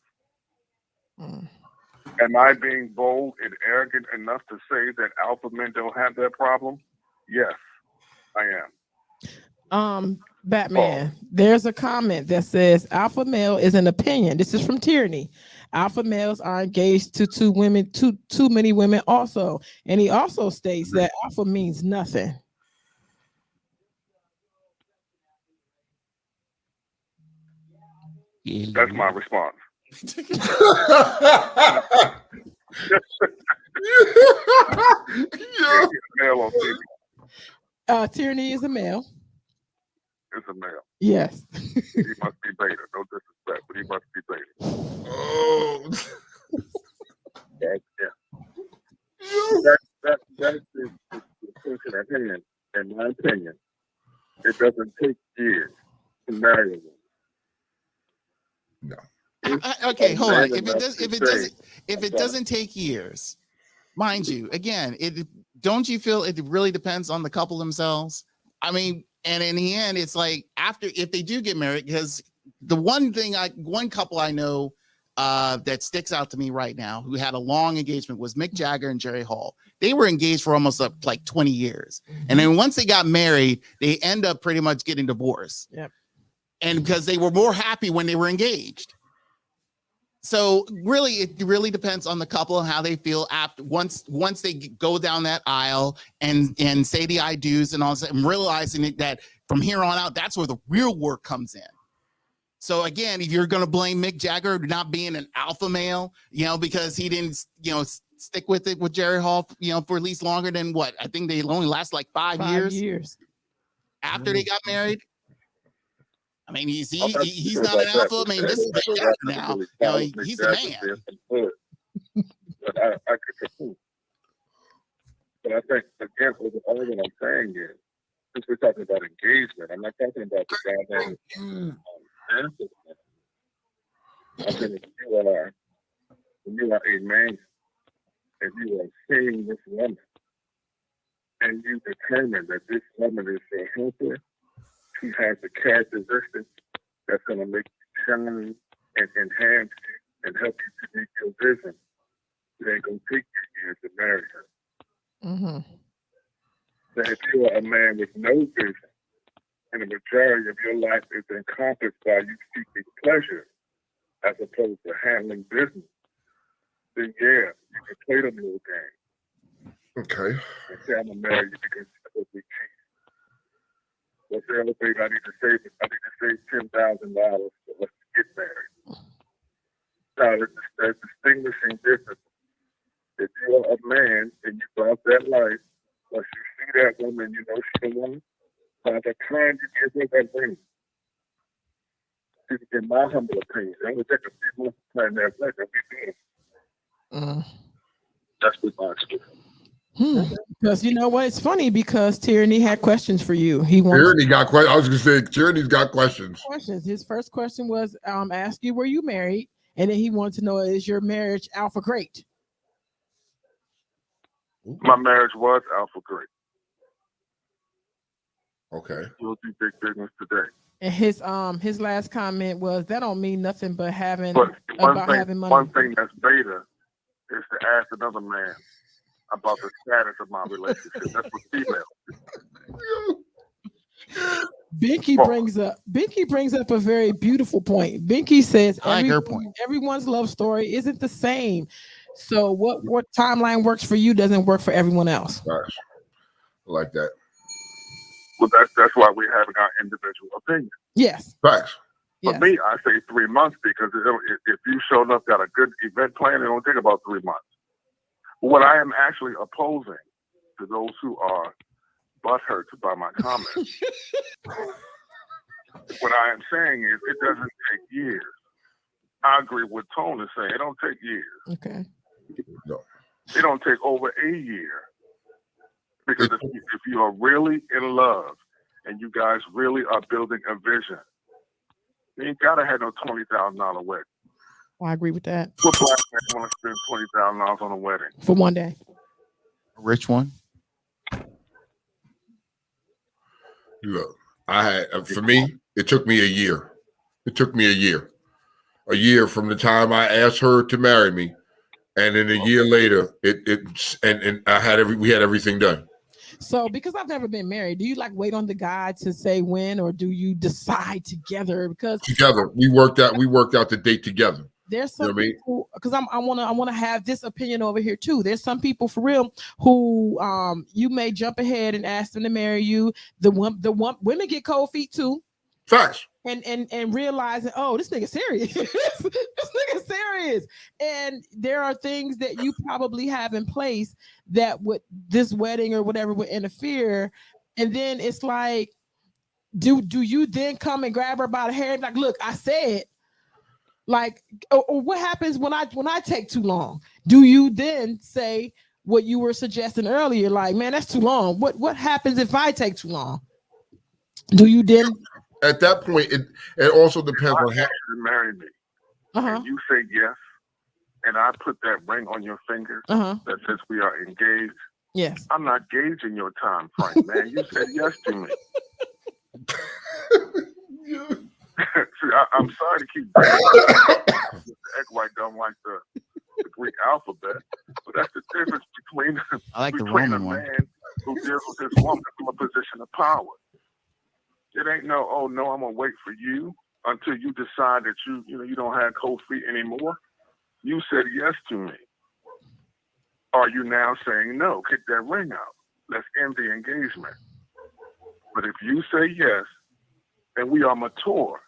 Am I being bold and arrogant enough to say that alpha men don't have that problem? Yes, I am. Batman, there's a comment that says alpha male is an opinion. This is from Tyranny. Alpha males are engaged to too many women also. And he also states that alpha means nothing. That's my response. Male or female? Tyranny is a male. It's a male. Yes. He must be beta. No disrespect, but he must be beta. Oh. That's the personal opinion. In my opinion, it doesn't take years to marry a woman. No. Okay, hold on. If it doesn't take years, mind you, again, don't you feel it really depends on the couple themselves? I mean, and in the end, it's like if they do get married, because the one couple I know that sticks out to me right now who had a long engagement was Mick Jagger and Jerry Hall. They were engaged for almost like 20 years. And then once they got married, they end up pretty much getting divorced. Yep. And because they were more happy when they were engaged. So really, it really depends on the couple and how they feel after once they go down that aisle and say the I do's and all that, and realizing that from here on out, that's where the real work comes in. So again, if you're going to blame Mick Jagger for not being an alpha male, because he didn't, stick with it with Jerry Hall, for at least longer than what? I think they only last like 5 years after they got married. I mean, he's not an alpha. I mean, this is Mick Jagger now. He's the man. But I could support. But I think, again, all that I'm saying is, since we're talking about engagement, I'm not talking about the guy that is answer. I think if you are a man and you are seeing this woman and you determine that this woman is a helper, she has the characteristics that's going to make you shine and enhance you and help you to meet your vision, it ain't going to take you years to marry her. Mm-hmm. That if you are a man with no vision and the majority of your life is encompassed by you seeking pleasure as opposed to handling business, then yeah, you can play the little game. Okay. And say, I'm going to marry you because you're supposed to be cheap. Well, say, oh, baby, I need to save $10,000, so let's get married. Now, the distinguishing difference. If you're a man and you love that life, once you see that woman, you know she's the one. By the time you give her that ring, in my humble opinion, it would take a few months to plan that life and we do. That's what my experience. Because you know what? It's funny because Tyranny had questions for you. He wants Tyranny got questions. I was going to say, Tyranny's got questions. His first question was ask you, were you married? And then he wanted to know, is your marriage alpha great? My marriage was alpha great. Okay. We'll do big business today. And his last comment was, that don't mean nothing but having having money. One thing that's beta is to ask another man about the status of my relationship. That's what females do. Binky brings up a very beautiful point. Binky says point. Everyone's love story isn't the same. So what timeline works for you doesn't work for everyone else. Gosh, I like that. Well, that's why we're having our individual opinion. Yes. Facts. For me, I say 3 months because if you showed up, got a good event plan, it don't take about 3 months. What I am actually opposing to those who are butthurt by my comments, what I am saying is it doesn't take years. I agree with Tone is saying it don't take years. Okay. No. It don't take over a year. Because if you are really in love and you guys really are building a vision, you ain't gotta have no $20,000 wedding. Well, I agree with that. What black man want to spend $20,000 on a wedding for one day? A rich one. Look, for me, it took me a year. It took me a year. A year from the time I asked her to marry me, and then a year later, we had everything done. So, because I've never been married, do you like wait on the guy to say when, or do you decide together? Because together, we worked out the date together. There's some people, because I want to have this opinion over here too. There's some people for real who you may jump ahead and ask them to marry you. The women get cold feet too. Facts. And realizing, oh, this nigga serious. This nigga serious. And there are things that you probably have in place that would this wedding or whatever would interfere. And then it's like, do you then come and grab her by the hair and like, look, I said, like, or what happens when I take too long? Do you then say what you were suggesting earlier? Like, man, that's too long. What happens if I take too long? Do you then? At that point, it also depends on how you marry me. And you say yes, and I put that ring on your finger that says we are engaged. Yes. I'm not gauging your time frame, man. You said yes to me. See, I'm sorry to keep act like I'm like the Greek alphabet, but that's the difference between a man who deals with his woman from a position of power. It ain't no, oh no, I'm gonna wait for you until you decide that you don't have cold feet anymore. You said yes to me. Are you now saying no? Kick that ring out. Let's end the engagement. But if you say yes, and we are mature,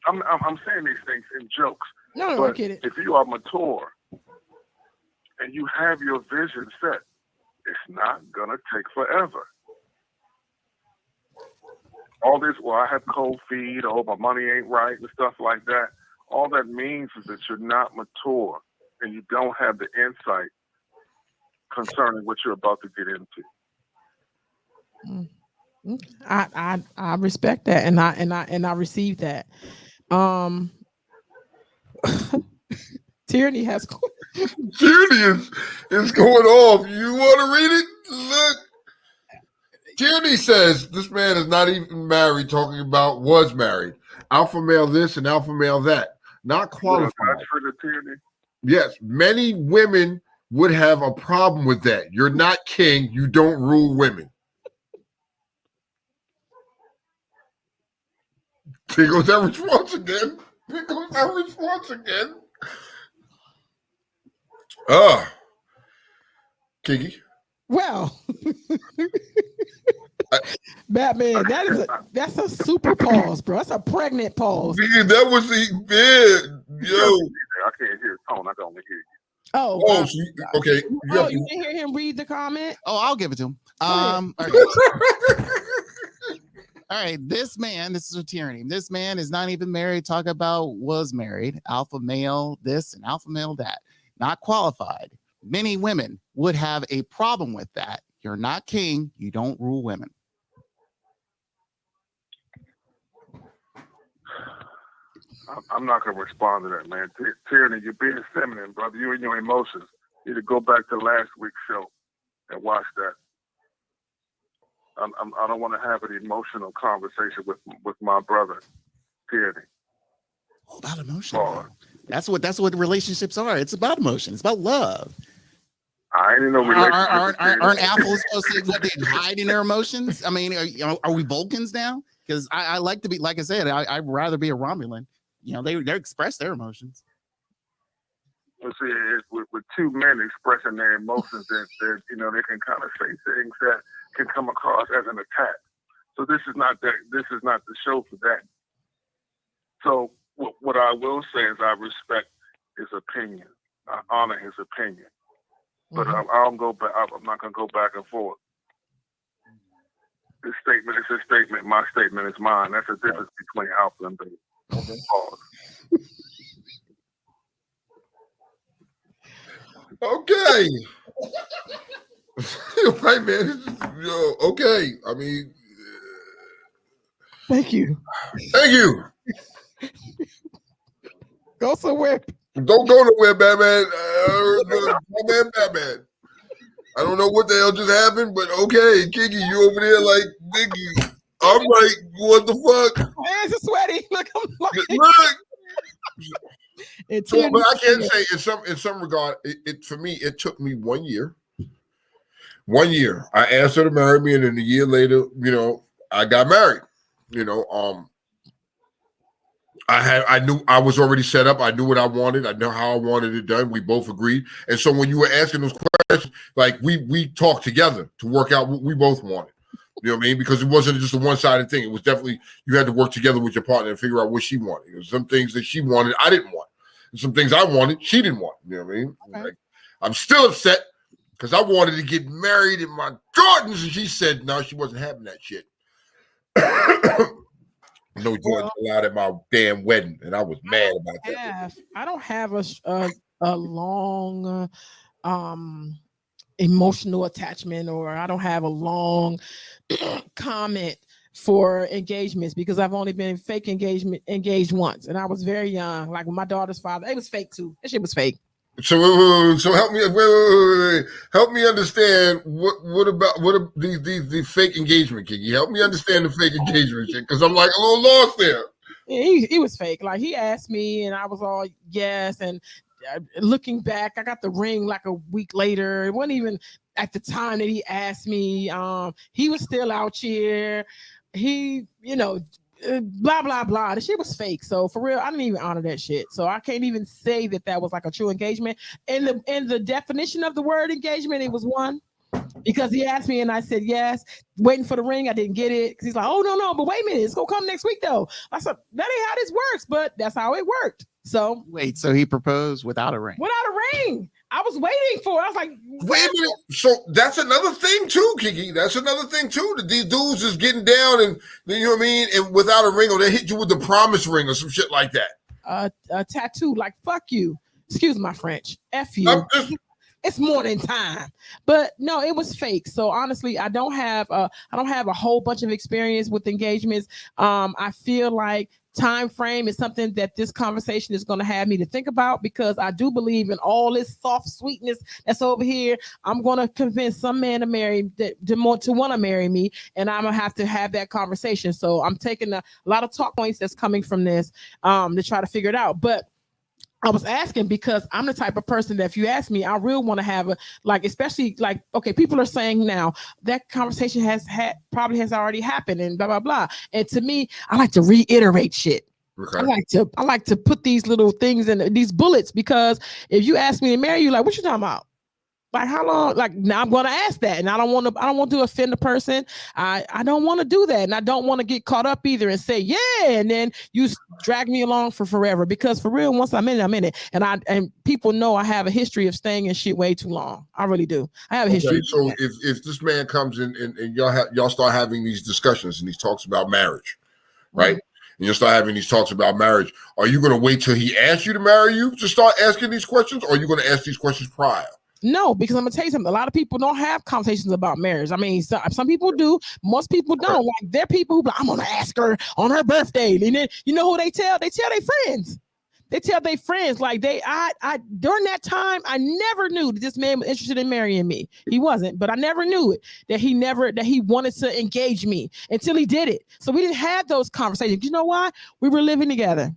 I'm saying these things in jokes. No, but I get it. If you are mature and you have your vision set, it's not gonna take forever. All this, well, I have cold feet, oh, my money ain't right, and stuff like that. All that means is that you're not mature and you don't have the insight concerning what you're about to get into. I respect that, and I receive that. Tyranny has Tyranny is going off. You want to read it? Look. Tyranny says this man is not even married, talking about was married. Alpha male this and alpha male that. Not qualified. For the tyranny? Yes, many women would have a problem with that. You're not king. You don't rule women. Here goes that response again. Kiki. Well, Batman, that's a super pause, bro. That's a pregnant pause. That was the bid. Yo. I can't tone. I can only hear you. Oh, so okay. You didn't hear him read the comment? Oh, I'll give it to him. All right. All right, this is a tyranny. This man is not even married. Talk about was married, alpha male this and alpha male that. Not qualified. Many women would have a problem with that. You're not king. You don't rule women. I'm not going to respond to that, man. Tyranny, you're being feminine, brother. You and your emotions. You need to go back to last week's show and watch that. I don't want to have an emotional conversation with my brother, Tyranny. Oh, about emotion. That's what relationships are. It's about emotion. It's about love. I ain't in no relationship. Aren't apples supposed to hide in their emotions? I mean, are we Vulcans now? Because I like to be, like I said, I'd rather be a Romulan. They express their emotions. Well, see, with two men expressing their emotions, then they can kind of say things that can come across as an attack. So this is not the show for that. So what I will say is I respect his opinion. I honor his opinion. But I'm not going to go back and forth. His statement is his statement. My statement is mine. That's the difference between alpha and beta. Okay. Right, man. Okay. I mean, thank you. Go somewhere. Don't go nowhere, Batman. Batman. I don't know what the hell just happened, but okay, Kiki, you over there like Biggie. I'm like, what the fuck? My hands are sweaty. Look, I'm like, so, but I can say in some regard, it for me, it took me 1 year. 1 year. I asked her to marry me, and then a year later, I got married. I knew I was already set up. I knew what I wanted. I knew how I wanted it done. We both agreed. And so when you were asking those questions, like we talked together to work out what we both wanted. You know what I mean? Because it wasn't just a one-sided thing. It was definitely, you had to work together with your partner and figure out what she wanted. There was some things that she wanted, I didn't want. And some things I wanted, she didn't want. You know what I mean? Okay. Like, I'm still upset because I wanted to get married in my Jordans, and she said, no, she wasn't having that shit. No Jordans allowed at my damn wedding, and I was mad about that. I don't have a long emotional attachment, or I don't have a long comment for engagements because I've only been engaged once, and I was very young. Like with my daughter's father, it was fake too. That shit was fake. So help me. Help me understand what about the fake engagement, Kiki? Help me understand the fake engagement shit, because I'm like a little lost there. Yeah, he was fake. Like he asked me, and I was all yes. And looking back, I got the ring like a week later. It wasn't even at the time that he asked me. He was still out here. He, blah blah blah. The shit was fake. So for real, I didn't even honor that shit. So I can't even say that was like a true engagement. In the definition of the word engagement, it was one. Because he asked me and I said yes, waiting for the ring. I didn't get it because he's like, oh no, but wait a minute, it's gonna come next week though. I said that ain't how this works, but that's how it worked. So wait, so he proposed without a ring? Without a ring. I was waiting for it. I was like, wait a minute. So that's another thing too, Kiki. That's another thing too. That these dudes is getting down and you know what I mean, and without a ring, or they hit you with the promise ring or some shit like that. A tattoo, like fuck you. Excuse my French. F you. It's morning time, but no, it was fake. So honestly, I don't have a whole bunch of experience with engagements. I feel like time frame is something that this conversation is going to have me to think about, because I do believe in all this soft sweetness that's over here. I'm going to convince some man to marry to want to marry me, and I'm gonna have to have that conversation. So I'm taking a lot of talk points that's coming from this to try to figure it out. But I was asking because I'm the type of person that if you ask me, I really want to have especially okay, people are saying now that conversation probably has already happened and blah, blah, blah. And to me, I like to reiterate shit. Okay. I like to put these little things in these bullets, because if you ask me to marry you, like, what you talking about? Like how long? Like now I'm gonna ask that, and I don't want to offend the person. I don't want to do that, and I don't want to get caught up either and say yeah, and then you drag me along for forever. Because for real, once I'm in it, and people know I have a history of staying in shit way too long. I really do. I have a history. So if this man comes in and y'all start having these discussions and these talks about marriage, right? Mm-hmm. And you start having these talks about marriage, are you going to wait till he asks you to marry you to start asking these questions, or are you going to ask these questions prior? No, because I'm gonna tell you something. A lot of people don't have conversations about marriage. I mean, some people do. Most people don't. Like, they're people who be like, I'm gonna ask her on her birthday, and then you know who they tell? They tell their friends. They tell their friends. Like I during that time, I never knew that this man was interested in marrying me. He wasn't, but I never knew it that he wanted to engage me until he did it. So we didn't have those conversations. You know why? We were living together.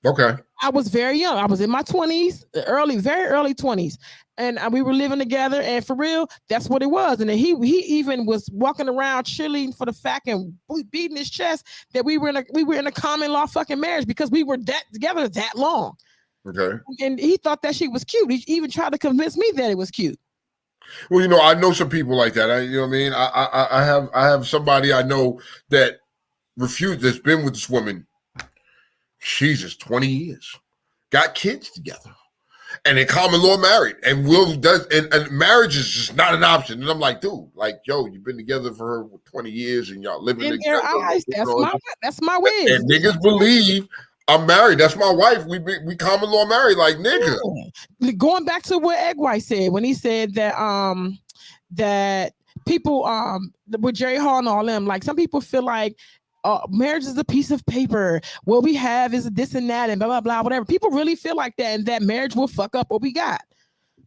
Okay. I was very young. I was in my 20s, very early 20s. And we were living together, and for real, that's what it was. And then he even was walking around cheerleading for the fact and beating his chest that we were in a common law fucking marriage because we were together that long. Okay. And he thought that she was cute. He even tried to convince me that it was cute. Well, you know, I know some people like that. You know what I mean? I have somebody I know that that's been with this woman. Jesus, 20 years, got kids together. And in common law married, and and marriage is just not an option. And I'm like, dude, like, yo, you've been together for 20 years and y'all living in together. Their eyes, that's my way. And niggas believe I'm married. That's my wife. We common law married, like nigga. Yeah. Going back to what Egg White said when he said that that people with Jerry Hall and all them, like some people feel like marriage is a piece of paper. What we have is this and that and blah, blah, blah, whatever. People really feel like that, and that marriage will fuck up what we got.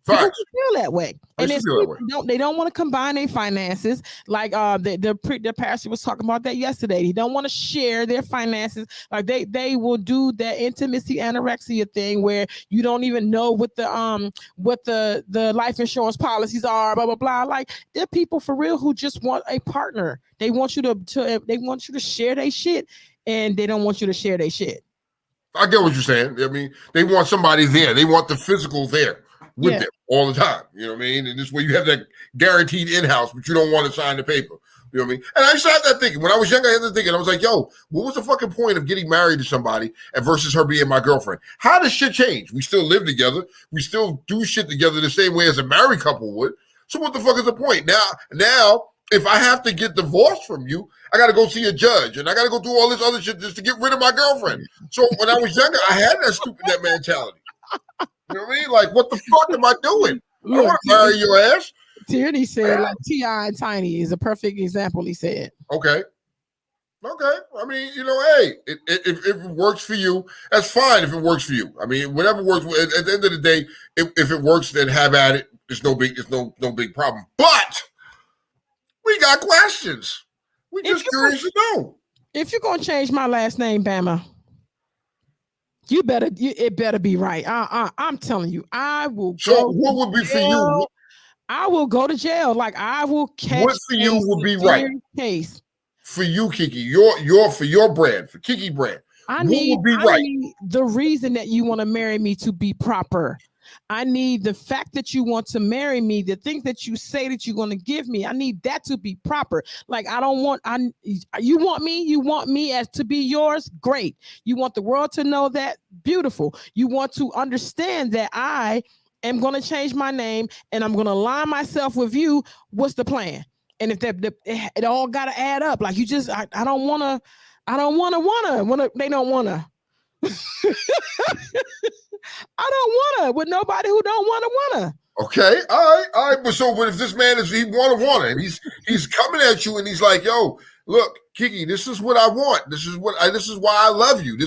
People feel that way. And they don't want to combine their finances. Like the pastor was talking about that yesterday. They don't want to share their finances. Like they will do that intimacy anorexia thing where you don't even know what the life insurance policies are, blah, blah, blah. Like there are people for real who just want a partner. They want you to share their shit, and they don't want you to share their shit. I get what you're saying. I mean, they want somebody there. They want the physical there with them all the time. You know what I mean? And this way you have that guaranteed in-house, but you don't want to sign the paper. You know what I mean? And I started that thinking. When I was younger, I had that thinking. I was like, yo, what was the fucking point of getting married to somebody and versus her being my girlfriend? How does shit change? We still live together. We still do shit together the same way as a married couple would. So what the fuck is the point? Now, if I have to get divorced from you, I got to go see a judge, and I got to go do all this other shit just to get rid of my girlfriend. So when I was younger, I had that mentality. You know what I mean? Like, what the fuck am I doing? I don't want to marry your ass. Tierney said, like, T.I. and Tiny is a perfect example, he said. Okay. I mean, you know, hey, if it works for you, that's fine if it works for you. I mean, whatever works. At the end of the day, if it works, then have at it. It's no big problem. But we got questions. We just curious to know. If you're going to change my last name, Bama, it better be right. I'm telling you, I will. So what would be for you? I will go to jail. Like I will catch. What for you would be right? Case for you, Kiki. Your for your brand, for Kiki brand. I need the reason that you want to marry me to be proper. I need the fact that you want to marry me, the things that you say that you're going to give me. I need that to be proper. Like you want me as to be yours. Great. You want the world to know that. Beautiful. You want to understand that I am going to change my name and I'm going to align myself with you. What's the plan? And if it all got to add up, like you just, I don't want to, they don't want to. I don't want to with nobody who don't want to. Okay, all right. But if this man he want to, and he's coming at you, and he's like, "Yo, look, Kiki, this is what I want. This is why I love you.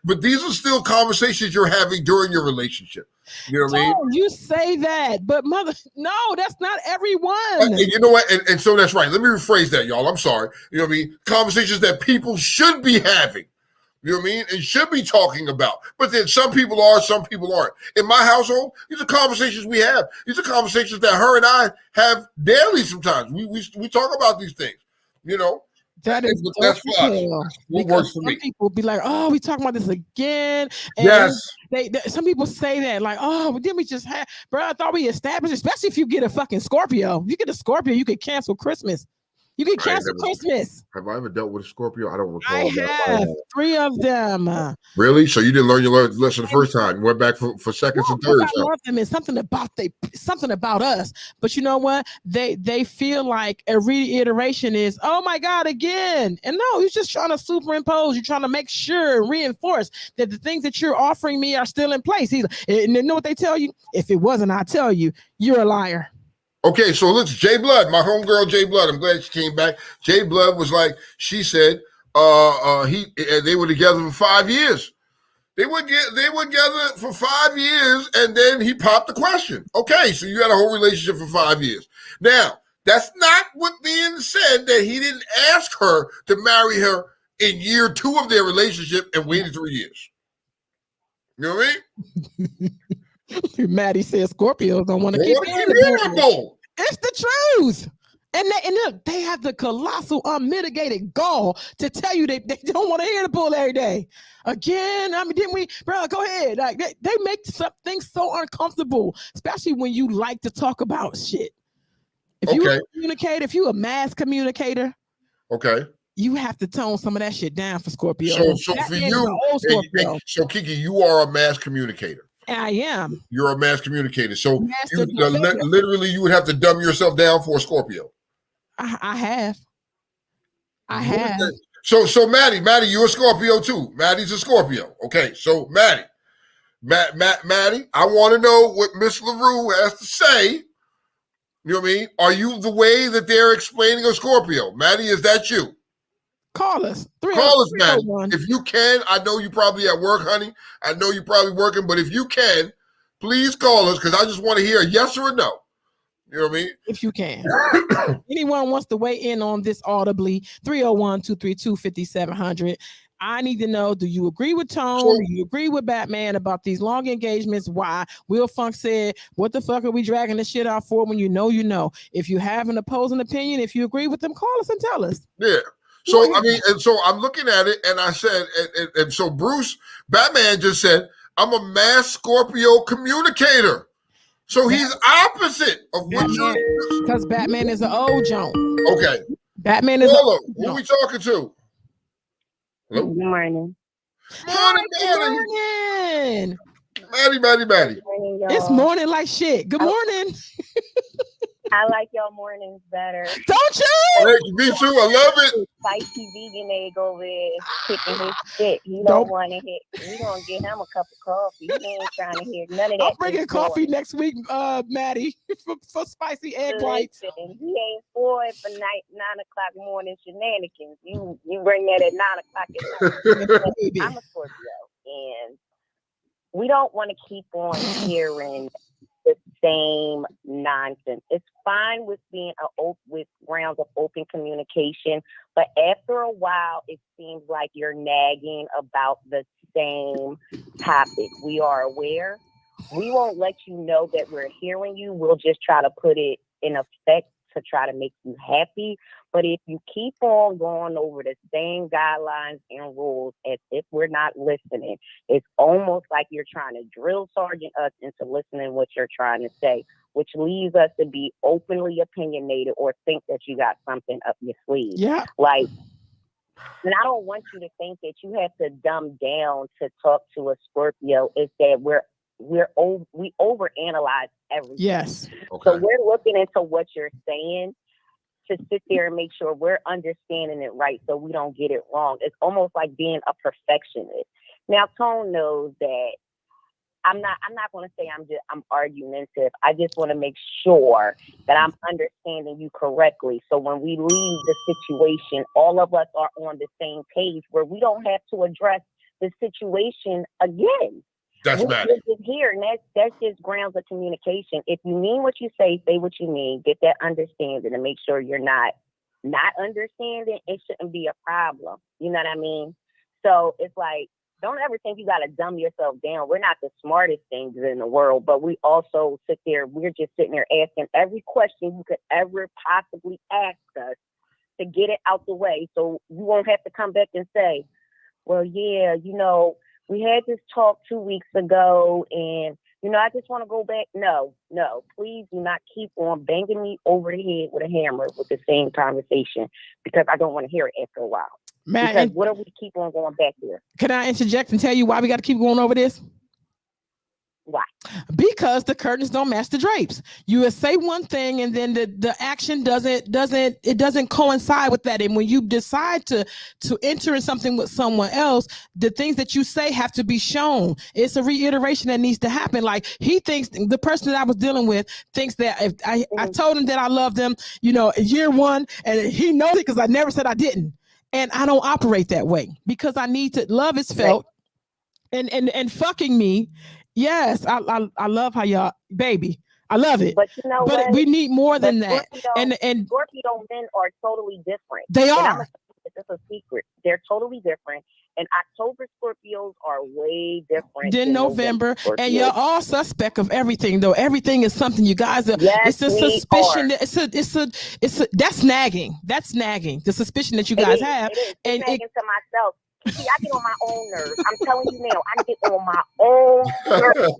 But these are still conversations you're having during your relationship. You know what I mean? You say that, but no, that's not everyone. And you know what? And so that's right. Let me rephrase that, y'all. I'm sorry. You know what I mean? Conversations that people should be having. You know what I mean? And should be talking about. But then some people are, some people aren't. In my household, these are conversations we have. These are conversations that her and I have daily sometimes. We talk about these things, you know. That is That's dope as fine. hell. What Because works for some me? people be like, "Oh, we talking about this again," and Yes. some people say that like, "Oh, didn't we just have?" Bro, I thought we established. Especially if you get a fucking Scorpio, if you get a Scorpio, you could cancel Christmas. You can cancel Christmas. Have I ever dealt with a Scorpio? I don't recall. I have 3 of them. Really? So you didn't learn your lesson the first time? You went back for seconds and thirds? I love them. It's something about us. But you know what? They feel like a reiteration is, oh my God, again. And no, you're just trying to superimpose. You're trying to make sure and reinforce that the things that you're offering me are still in place. And you know what they tell you? If it wasn't, I tell you, you're a liar. Okay, so let's Jay Blood, my homegirl Jay Blood. I'm glad she came back. Jay Blood was like, she said, they were together for 5 years. They were together for 5 years, and then he popped the question. Okay, so you had a whole relationship for 5 years. Now, that's not what being said that he didn't ask her to marry her in year 2 of their relationship and waited 3 years. You know what I mean? Maddie says Scorpios don't want to keep hearing. It's the truth. And they have the colossal unmitigated gall to tell you they don't want to hear the bull every day. Again, I mean, didn't we, bro? Go ahead. Like they make some things so uncomfortable, especially when you like to talk about shit. If you communicate, if you a mass communicator, you have to tone some of that shit down for Scorpio. So for you, so Kiki, you are a mass communicator. I am. You're a mass communicator. So literally, you would have to dumb yourself down for a Scorpio. I have. So Maddie, you're a Scorpio too. Maddie's a Scorpio. Okay, so Maddie, I want to know what Miss LaRue has to say. You know what I mean? Are you the way that they're explaining a Scorpio? Maddie, is that you? Call us. Call us, Maddie. If you can, I know you're probably at work, honey. I know you're probably working, but if you can, please call us because I just want to hear a yes or a no. You know what I mean? If you can. Anyone wants to weigh in on this audibly, 301-232-5700. I need to know, do you agree with Tone? Do you agree with Batman about these long engagements? Why? Will Funk said, what the fuck are we dragging this shit out for when you know you know? If you have an opposing opinion, if you agree with them, call us and tell us. Yeah. So, I mean, and so I'm looking at it and I said, and so Batman just said, I'm a mass Scorpio communicator. So he's opposite of what you're... Because Batman is an old Joan. Okay. Batman is who are we talking to? Hello? Good morning. Morning. Maddie. It's morning like shit. Good morning. I like y'all mornings better. Don't you? Hey, me too. I love it. Spicy vegan egg over there is kicking his shit. He don't want to hit. We gonna get him a cup of coffee. He ain't trying to hear none of that. I'm bringing coffee next week, Maddie, for spicy egg whites. He ain't for it for 9 o'clock morning shenanigans. You bring that at 9 o'clock at night. I'm a Scorpio, and we don't want to keep on hearing the same nonsense. It's fine with being with grounds of open communication, but after a while, it seems like you're nagging about the same topic. We are aware. We won't let you know that we're hearing you. We'll just try to put it in effect to try to make you happy. But if you keep on going over the same guidelines and rules as if we're not listening, it's almost like you're trying to drill sergeant us into listening what you're trying to say, which leaves us to be openly opinionated or think that you got something up your sleeve. Yeah. Like, and I don't want you to think that you have to dumb down to talk to a Scorpio. It's that we overanalyze everything. Yes. Okay. So we're looking into what you're saying to sit there and make sure we're understanding it right so we don't get it wrong. It's almost like being a perfectionist. Now, Tone knows that I'm not going to say I'm argumentative. I just want to make sure that I'm understanding you correctly. So when we leave the situation, all of us are on the same page where we don't have to address the situation again. That's We're just here, and that's just grounds of communication. If you mean what you say what you mean. Get that understanding and make sure you're not understanding. It shouldn't be a problem. You know what I mean? So it's like, don't ever think you got to dumb yourself down. We're not the smartest things in the world, but we also we're just sitting there asking every question you could ever possibly ask us to get it out the way, so you won't have to come back and say, well, yeah, we had this talk 2 weeks ago, and I just want to go back. No, please do not keep on banging me over the head with a hammer with the same conversation, because I don't want to hear it after a while. Because what if we keep on going back there? Can I interject and tell you why we got to keep going over this? Why? Because the curtains don't match the drapes. You will say one thing and then the action doesn't coincide with that. And when you decide to enter in something with someone else, the things that you say have to be shown. It's a reiteration that needs to happen. Like, he thinks, the person that I was dealing with thinks that if I told him that I loved him, year one, and he knows it because I never said I didn't. And I don't operate that way, because I need to, love is felt. Right. And fucking me. Yes, I love how y'all, baby. I love it. But but we need more than that. And Scorpio men are totally different. They are. This is a secret. They're totally different. And October Scorpios are way different than November. And you're all suspect of everything, though. Everything is something you guys are. Yes, it's a suspicion. It's that's nagging. That's nagging. The suspicion that you guys have. It is. It's nagging to myself. See, I get on my own nerves. I'm telling you now, I get on my own nerves.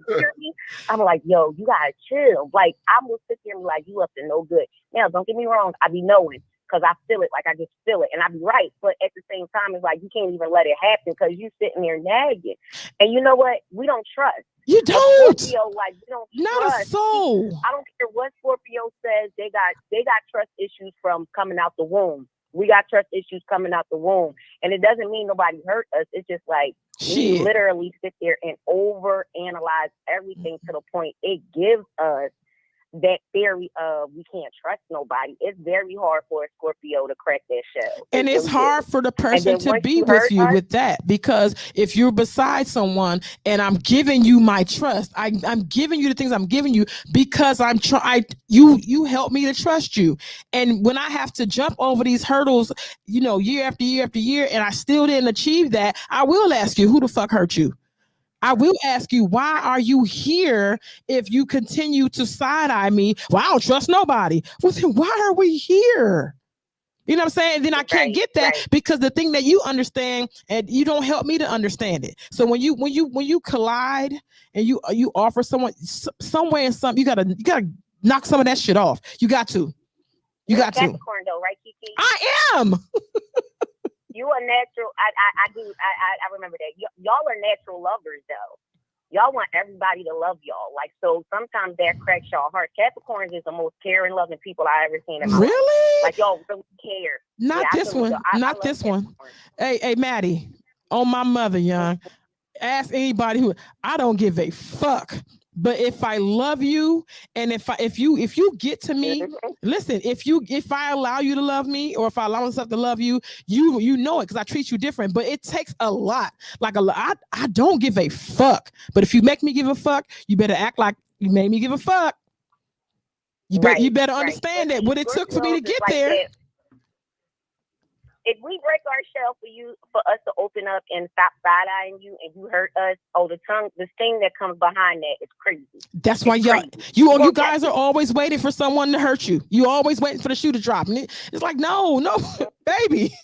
I'm like, yo, you gotta chill. Like, I will sit there and be like, you up to no good. Now, don't get me wrong, I be knowing, because I feel it. Like, I just feel it, and I be right. But at the same time, it's like, you can't even let it happen because you sitting there nagging. And you know what? We don't trust. You don't. Scorpio, like, we don't Not trust. A soul. I don't care what Scorpio says. They got trust issues from coming out the womb. We got trust issues coming out the womb. And it doesn't mean nobody hurt us. It's just like, we literally sit there and overanalyze everything to the point it gives us that theory of we can't trust nobody. It's very hard for a Scorpio to crack that shell. And it's hard for the person to be with you with that, because if you're beside someone and I'm giving you my trust, I'm giving you the things I'm giving you because you help me to trust you. And when I have to jump over these hurdles, year after year after year, and I still didn't achieve that, I will ask you, who the fuck hurt you? I will ask you, why are you here if you continue to side-eye me? Well, I don't trust nobody. Well, then why are we here? You know what I'm saying? And then I can't get that because the thing that you understand, and you don't help me to understand it. So when you collide and you offer someone some way and something, you gotta knock some of that shit off. You got to. You got to. Capricorn though, right, Kiki? I am. You are natural. I remember that. Y'all are natural lovers, though. Y'all want everybody to love y'all. Like, so sometimes that cracks y'all heart. Capricorns is the most caring, loving people I ever seen in my life. Like, y'all really care. Not this one. Not this one. Hey, Maddie, on my mother, young. Ask anybody who, I don't give a fuck. But if I love you, and if you get to me, listen, if I allow you to love me, or if I allow myself to love you, you know it, because I treat you different. But it takes a lot. Like a lot. I don't give a fuck. But if you make me give a fuck, you better act like you made me give a fuck. You better understand that what it took for me to get there. That. If we break our shell for us to open up and stop side-eyeing you, and you hurt us, the sting that comes behind that is crazy. That's why you guys are always waiting for someone to hurt you. You always waiting for the shoe to drop. And it's like, no, baby.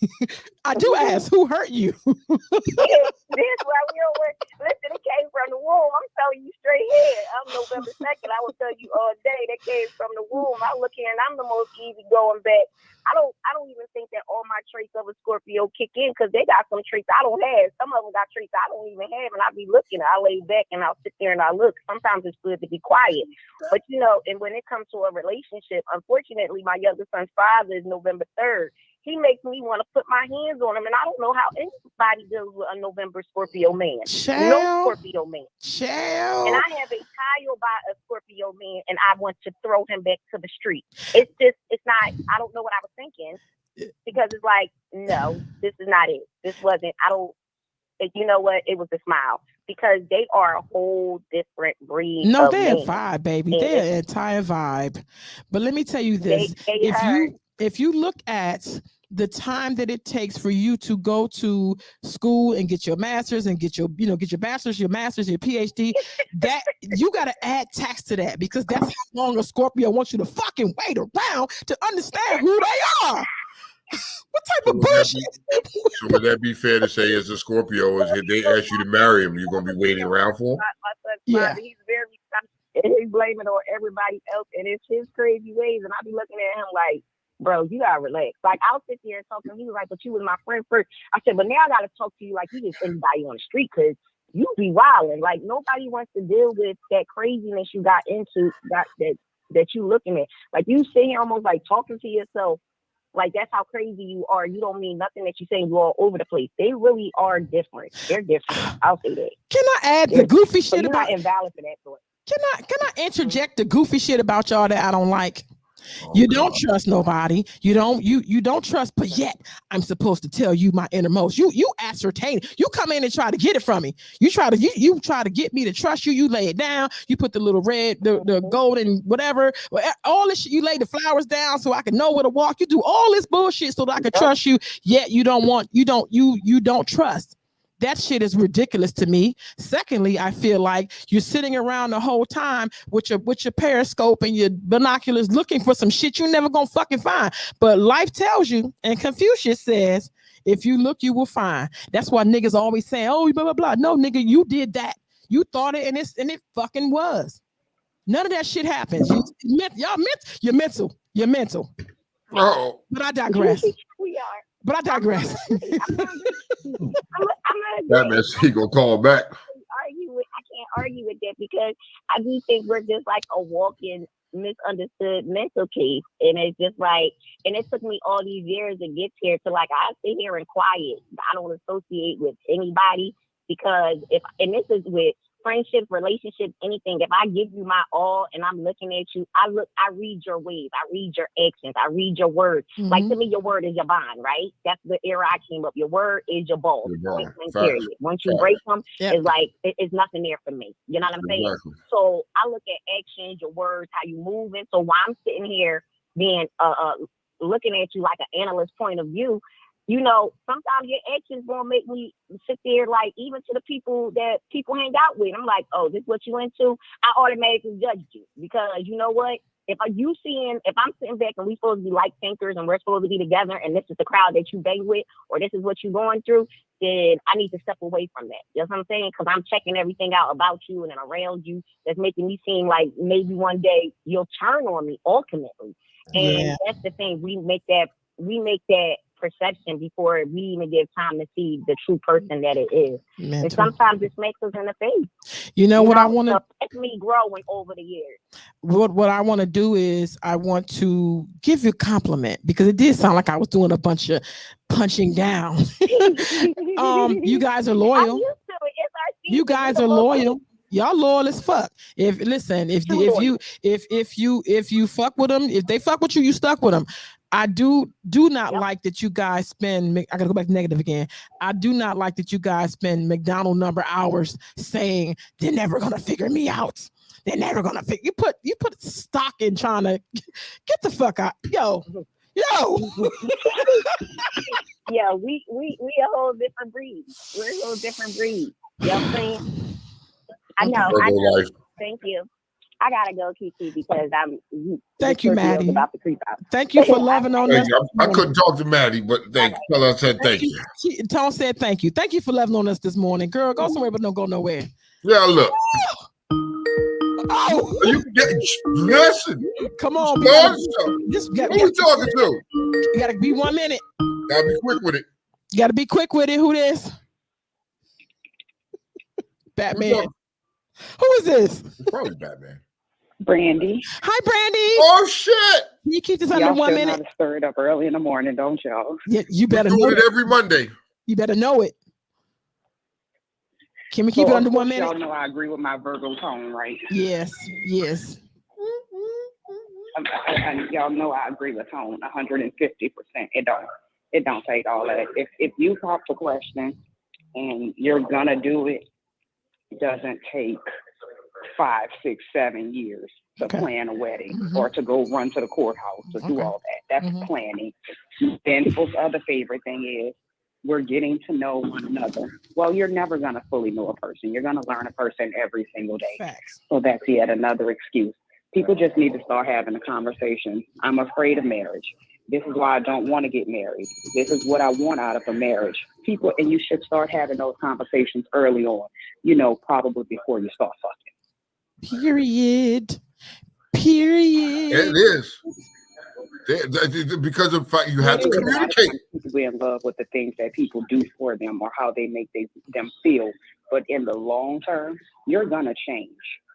I do ask, who hurt you? This is why we don't work. Listen, it came from the womb. I'm telling you straight ahead. I'm November 2nd. I will tell you all day that came from the womb. I look here and I'm the most easygoing back. I don't even think that all my traits of a Scorpio kick in, because they got some traits I don't have. Some of them got traits I don't even have, and I be looking. I lay back and I'll sit there and I look. Sometimes it's good to be quiet, but and when it comes to a relationship, unfortunately, my younger son's father is November 3rd. He makes me want to put my hands on him, and I don't know how anybody deals with a November Scorpio man. No Scorpio man. And I have a tile by a Scorpio man, and I want to throw him back to the street. It's not, I don't know what I was thinking, because it's like, no, this is not it. This wasn't, you know what? It was a smile, because they are a whole different breed. No, they're a vibe, baby. They're an entire vibe. But let me tell you this. If you look at the time that it takes for you to go to school and get your master's and get your bachelor's, your master's, your PhD, that you got to add tax to that, because that's how long a Scorpio wants you to fucking wait around to understand who they are. What type of bullshit? So would that be fair to say, as a Scorpio, is if they ask you to marry him, you're gonna be waiting around for him? My son's Yeah. father, he's very and he's blaming on everybody else, and it's his crazy ways. And I be looking at him like, bro, you gotta relax. Like I'll sit there and talk to him. He was like, but you was my friend first. I said, but now I gotta talk to you like you just anybody on the street because you be wilding. Like nobody wants to deal with that craziness you got into that you looking at. Like you sit here almost like talking to yourself. Like that's how crazy you are. You don't mean nothing that you're saying. You're all over the place. They really are different. They're different. I'll say that. Can I add the goofy so shit you're about? not invalid for that thought. Can I interject the goofy shit about y'all that I don't like? You don't trust nobody. You don't trust, but yet I'm supposed to tell you my innermost. You ascertain. You come in and try to get it from me. You try to get me to trust you. You lay it down. You put the little red, the golden whatever, all this shit. You lay the flowers down so I can know where to walk. You do all this bullshit so that I can trust you. Yet you don't trust. That shit is ridiculous to me. Secondly, I feel like you're sitting around the whole time with your periscope and your binoculars looking for some shit you're never gonna fucking find. But life tells you, and Confucius says, if you look, you will find. That's why niggas always saying, oh, blah, blah, blah. No, nigga, you did that. You thought it, and it fucking was. None of that shit happens. You're mental. You're mental. Oh. But I digress. We are. But I digress. That man, he gonna call back. I can't argue with that because I do think we're just like a walking misunderstood mental case, and it's just like, and it took me all these years to get here to like I sit here and quiet. I don't associate with anybody because and this is with friendships, relationships, anything. If I give you my all and I'm looking at you, I read your ways, I read your actions, I read your words. Mm-hmm. Like to me, your word is your bond, right? That's the era I came up. Your word is your ball. Period. Once you break them, it's like it's nothing there for me. You know what I'm saying? Exactly. So I look at actions, your words, how you moving. So while I'm sitting here being looking at you like an analyst point of view, you know, sometimes your actions gonna make me sit there, like even to the people that people hang out with. I'm like, oh, this is what you into? I automatically judge you because you know what? If I'm sitting back and we supposed to be like thinkers and we're supposed to be together and this is the crowd that you bang with or this is what you're going through, then I need to step away from that. You know what I'm saying? Because I'm checking everything out about you and around you that's making me seem like maybe one day you'll turn on me ultimately. And that's the thing. We make that perception before we even give time to see the true person that it is. Mental. And sometimes it makes us in the face. What I want to let me growing over the years. What I want to do is I want to give you a compliment because it did sound like I was doing a bunch of punching down. You guys are loyal. You guys are loyal. Y'all loyal as fuck. If you fuck with them, if they fuck with you, you stuck with them. I do not like that you guys spend. I gotta go back to negative again. I do not like that you guys spend McDonald number hours saying they're never gonna figure me out. They're never gonna figure. You put stock in trying to get the fuck out, yo. Yeah, we a whole different breed. We're a whole different breed. You know what I'm saying? I know. Thank you. I gotta go, Kiki, because Thank you, Maddie. About to creep out. Thank you for loving on us. I couldn't talk to Maddie, but thank you. Tone said thank you. Thank you for loving on us this morning, girl. Go somewhere, but don't go nowhere. Yeah, look. Oh, you listen. Come on, who we talking to? You gotta be 1 minute. Gotta be quick with it. You gotta be quick with it. Who this? Batman. Who is this? It's probably Batman. Brandy. Hi, Brandy. Oh shit! Can you keep this under 1 minute? Y'all stir it up early in the morning, don't y'all? Yeah, you better know it every Monday. You better know it. Can we keep it under 1 minute? Y'all know I agree with my Virgo tone, right? Yes. And y'all know I agree with tone 150%. It don't take all that. If you pop the question and you're gonna do it, it doesn't take 5, 6, 7 years to plan a wedding or to go run to the courthouse to do all that. That's planning. Then people's other favorite thing is we're getting to know one another. Well, you're never going to fully know a person. You're going to learn a person every single day. Facts. So that's yet another excuse. People just need to start having a conversation. I'm afraid of marriage. This is why I don't want to get married. This is what I want out of a marriage. People, and you should start having those conversations early on, probably before you start fucking. Period. It is. Because of fact, you have to communicate. People be in love with the things that people do for them or how they make them feel. But in the long term, you're going to change.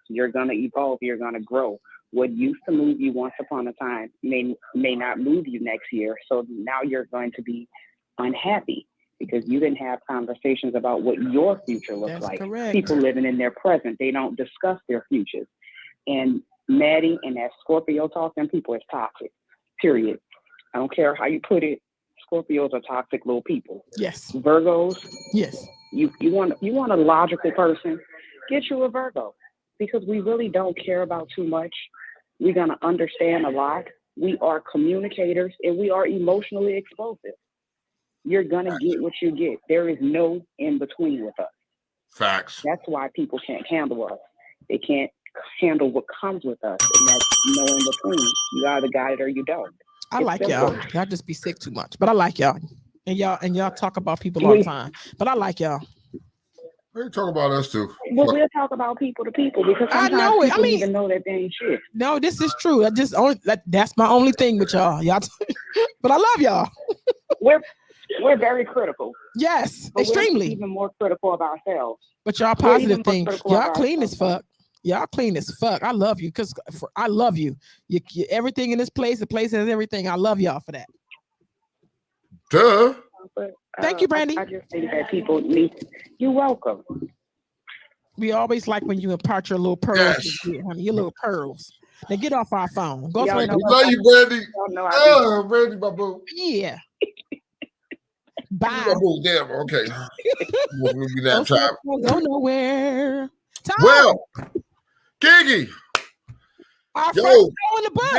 You're going to evolve. You're going to grow. What used to move you once upon a time may not move you next year. So now you're going to be unhappy because you didn't have conversations about what your future looks like. Correct. People living in their present, they don't discuss their futures. And Maddie and that Scorpio talk, them people is toxic, period. I don't care how you put it. Scorpios are toxic little people. Yes. Virgos. Yes. You want a logical person, get you a Virgo, because we really don't care about too much. We're going to understand a lot. We are communicators and we are emotionally explosive. You're going to get what you get. There is no in between with us. Facts. That's why people can't handle us. They can't handle what comes with us. And that's no in between. You either got it or you don't. I like y'all. Y'all just be sick too much, but I like y'all. And y'all talk about people all the time. But I like y'all. They talk about us too. Well, we'll talk about people to people because sometimes I know it. people even know that they ain't shit. No, this is true. That's my only thing with y'all. But I love y'all. We're very critical. Yes, but extremely. We're even more critical of ourselves. But y'all positive thing. Y'all clean as fuck. Y'all clean as fuck. I love you because I love you. You. Everything in this place, the place has everything. I love y'all for that. Duh. But, thank you, Brandy. I just think that people need. You're welcome. We always like when you impart your little pearls, honey. Your little pearls. Now get off our phone. Go we love you, Brandy. Brandy, my boo. Yeah. Bye. Damn. Okay. We'll be that time. Go nowhere. Well, Gigi. Nigga,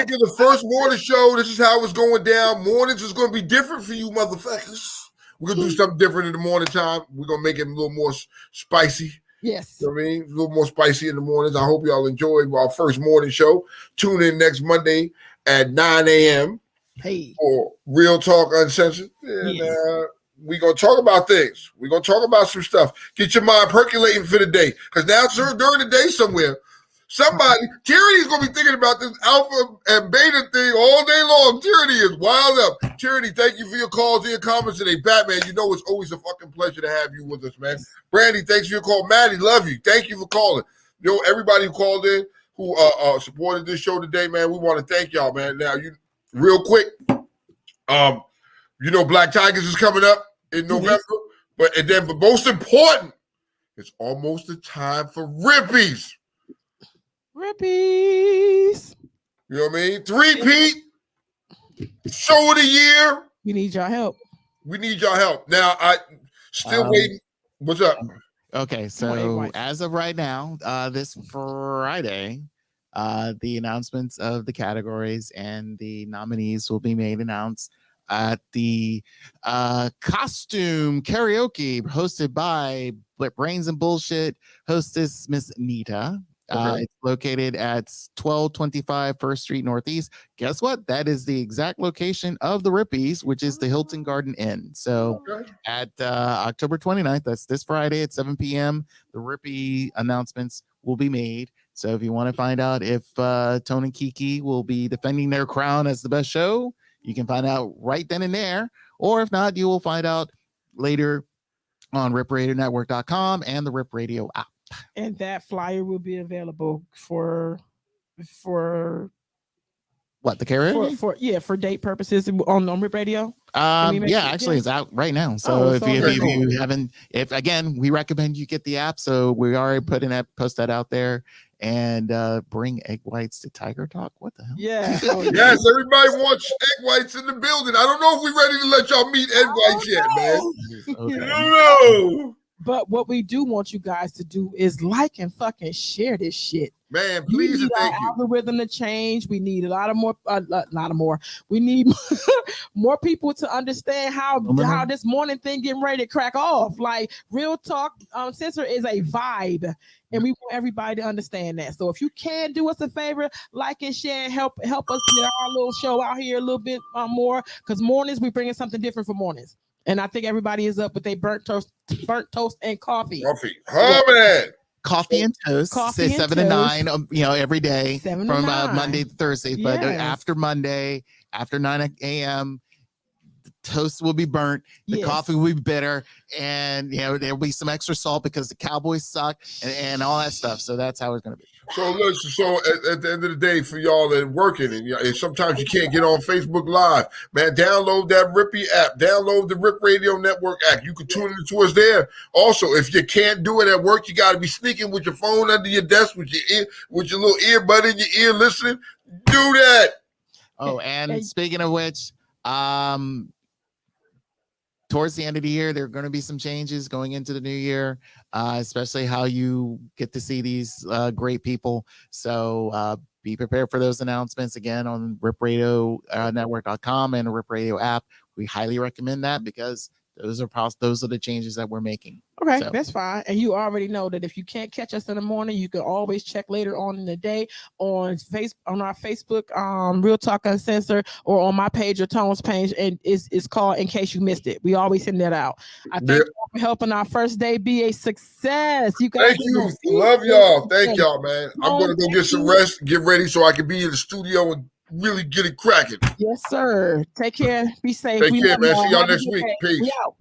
the first morning show. This is how it's going down. Mornings is going to be different for you, motherfuckers. We're going to do something different in the morning time. We're going to make it a little more spicy. Yes. You know what I mean? A little more spicy in the mornings. I hope y'all enjoyed our first morning show. Tune in next Monday at 9 a.m. Hey. For Real Talk Uncensored. And we're going to talk about things. We're going to talk about some stuff. Get your mind percolating for the day. Because now, sir, during the day somewhere, Tyranny's going to be thinking about this alpha and beta thing all day long. Tyranny is wild up. Tyranny, thank you for your calls and your comments today. Batman, you know it's always a fucking pleasure to have you with us, man. Brandy, thanks for your call. Maddie, love you. Thank you for calling. Everybody who called in, who supported this show today, man, we want to thank y'all, man. Now, real quick, Black Tigers is coming up in November. But most important, it's almost the time for Rippies. Rippies. You know what I mean? 3-peat. Show of the year. We need y'all help. Now, I still waiting. What's up? Okay, so as of right now, this Friday, the announcements of the categories and the nominees will be announced at the costume karaoke hosted by Brains and Bullshit hostess Miss Nita. It's located at 1225 First Street Northeast. Guess what? That is the exact location of the Rippies, which is the Hilton Garden Inn. So at October 29th, that's this Friday at 7 p.m., the Rippy announcements will be made. So if you want to find out if Tone and Kiki will be defending their crown as the best show, you can find out right then and there. Or if not, you will find out later on ripradionetwork.com and the Rip Radio app. And that flyer will be available for what, the karaoke? For date purposes on Rip Radio. Actually it's out right now. So if you haven't, we recommend you get the app. So we already post that out there. And bring egg whites to Tiger Talk. What the hell? Yeah. Yes, everybody wants egg whites in the building. I don't know if we're ready to let y'all meet egg whites yet, man. Okay. I don't know. But what we do want you guys to do is like and fucking share this shit. Man, We please need and our thank you. algorithm to change. We need a lot of more. We need more people to understand how this morning thing getting ready to crack off. Like real talk, Uncensored is a vibe, and we want everybody to understand that. So if you can do us a favor, like and share, and help us get our little show out here a little bit more. Because mornings we bringing something different for mornings, and I think everybody is up with their burnt toast and coffee. Coffee and toast. Coffee say and 7 to toast. 9, every day 7 from to 9. Monday to Thursday. But after Monday, after 9 a.m., the toast will be burnt. The coffee will be bitter, and there'll be some extra salt because the Cowboys suck and all that stuff. So that's how it's going to be. So listen, at the end of the day, for y'all that are working and sometimes you can't get on Facebook Live, man, download that Rippy app. Download the Rip Radio Network app. You can tune into us there. Also, if you can't do it at work, you got to be sneaking with your phone under your desk with your little earbud in your ear listening. Do that. Oh, and speaking of which, towards the end of the year, there are going to be some changes going into the new year, especially how you get to see these great people. So be prepared for those announcements again on ripradionetwork.com and the Rip Radio app. We highly recommend that because those are the changes that we're making. Okay, so that's fine. And you already know that if you can't catch us in the morning, you can always check later on in the day on our Facebook, Real Talk Uncensored, or on my page or Tone's page, and it's called In Case You Missed It. We always send that out. I thank you for helping our first day be a success. You guys, thank you. Love y'all. Thank y'all, man. I'm gonna go get some rest, get ready so I can be in the studio and really get it cracking. Yes, sir. Take care. Be safe. Take care, man. See y'all next week. Peace. We out.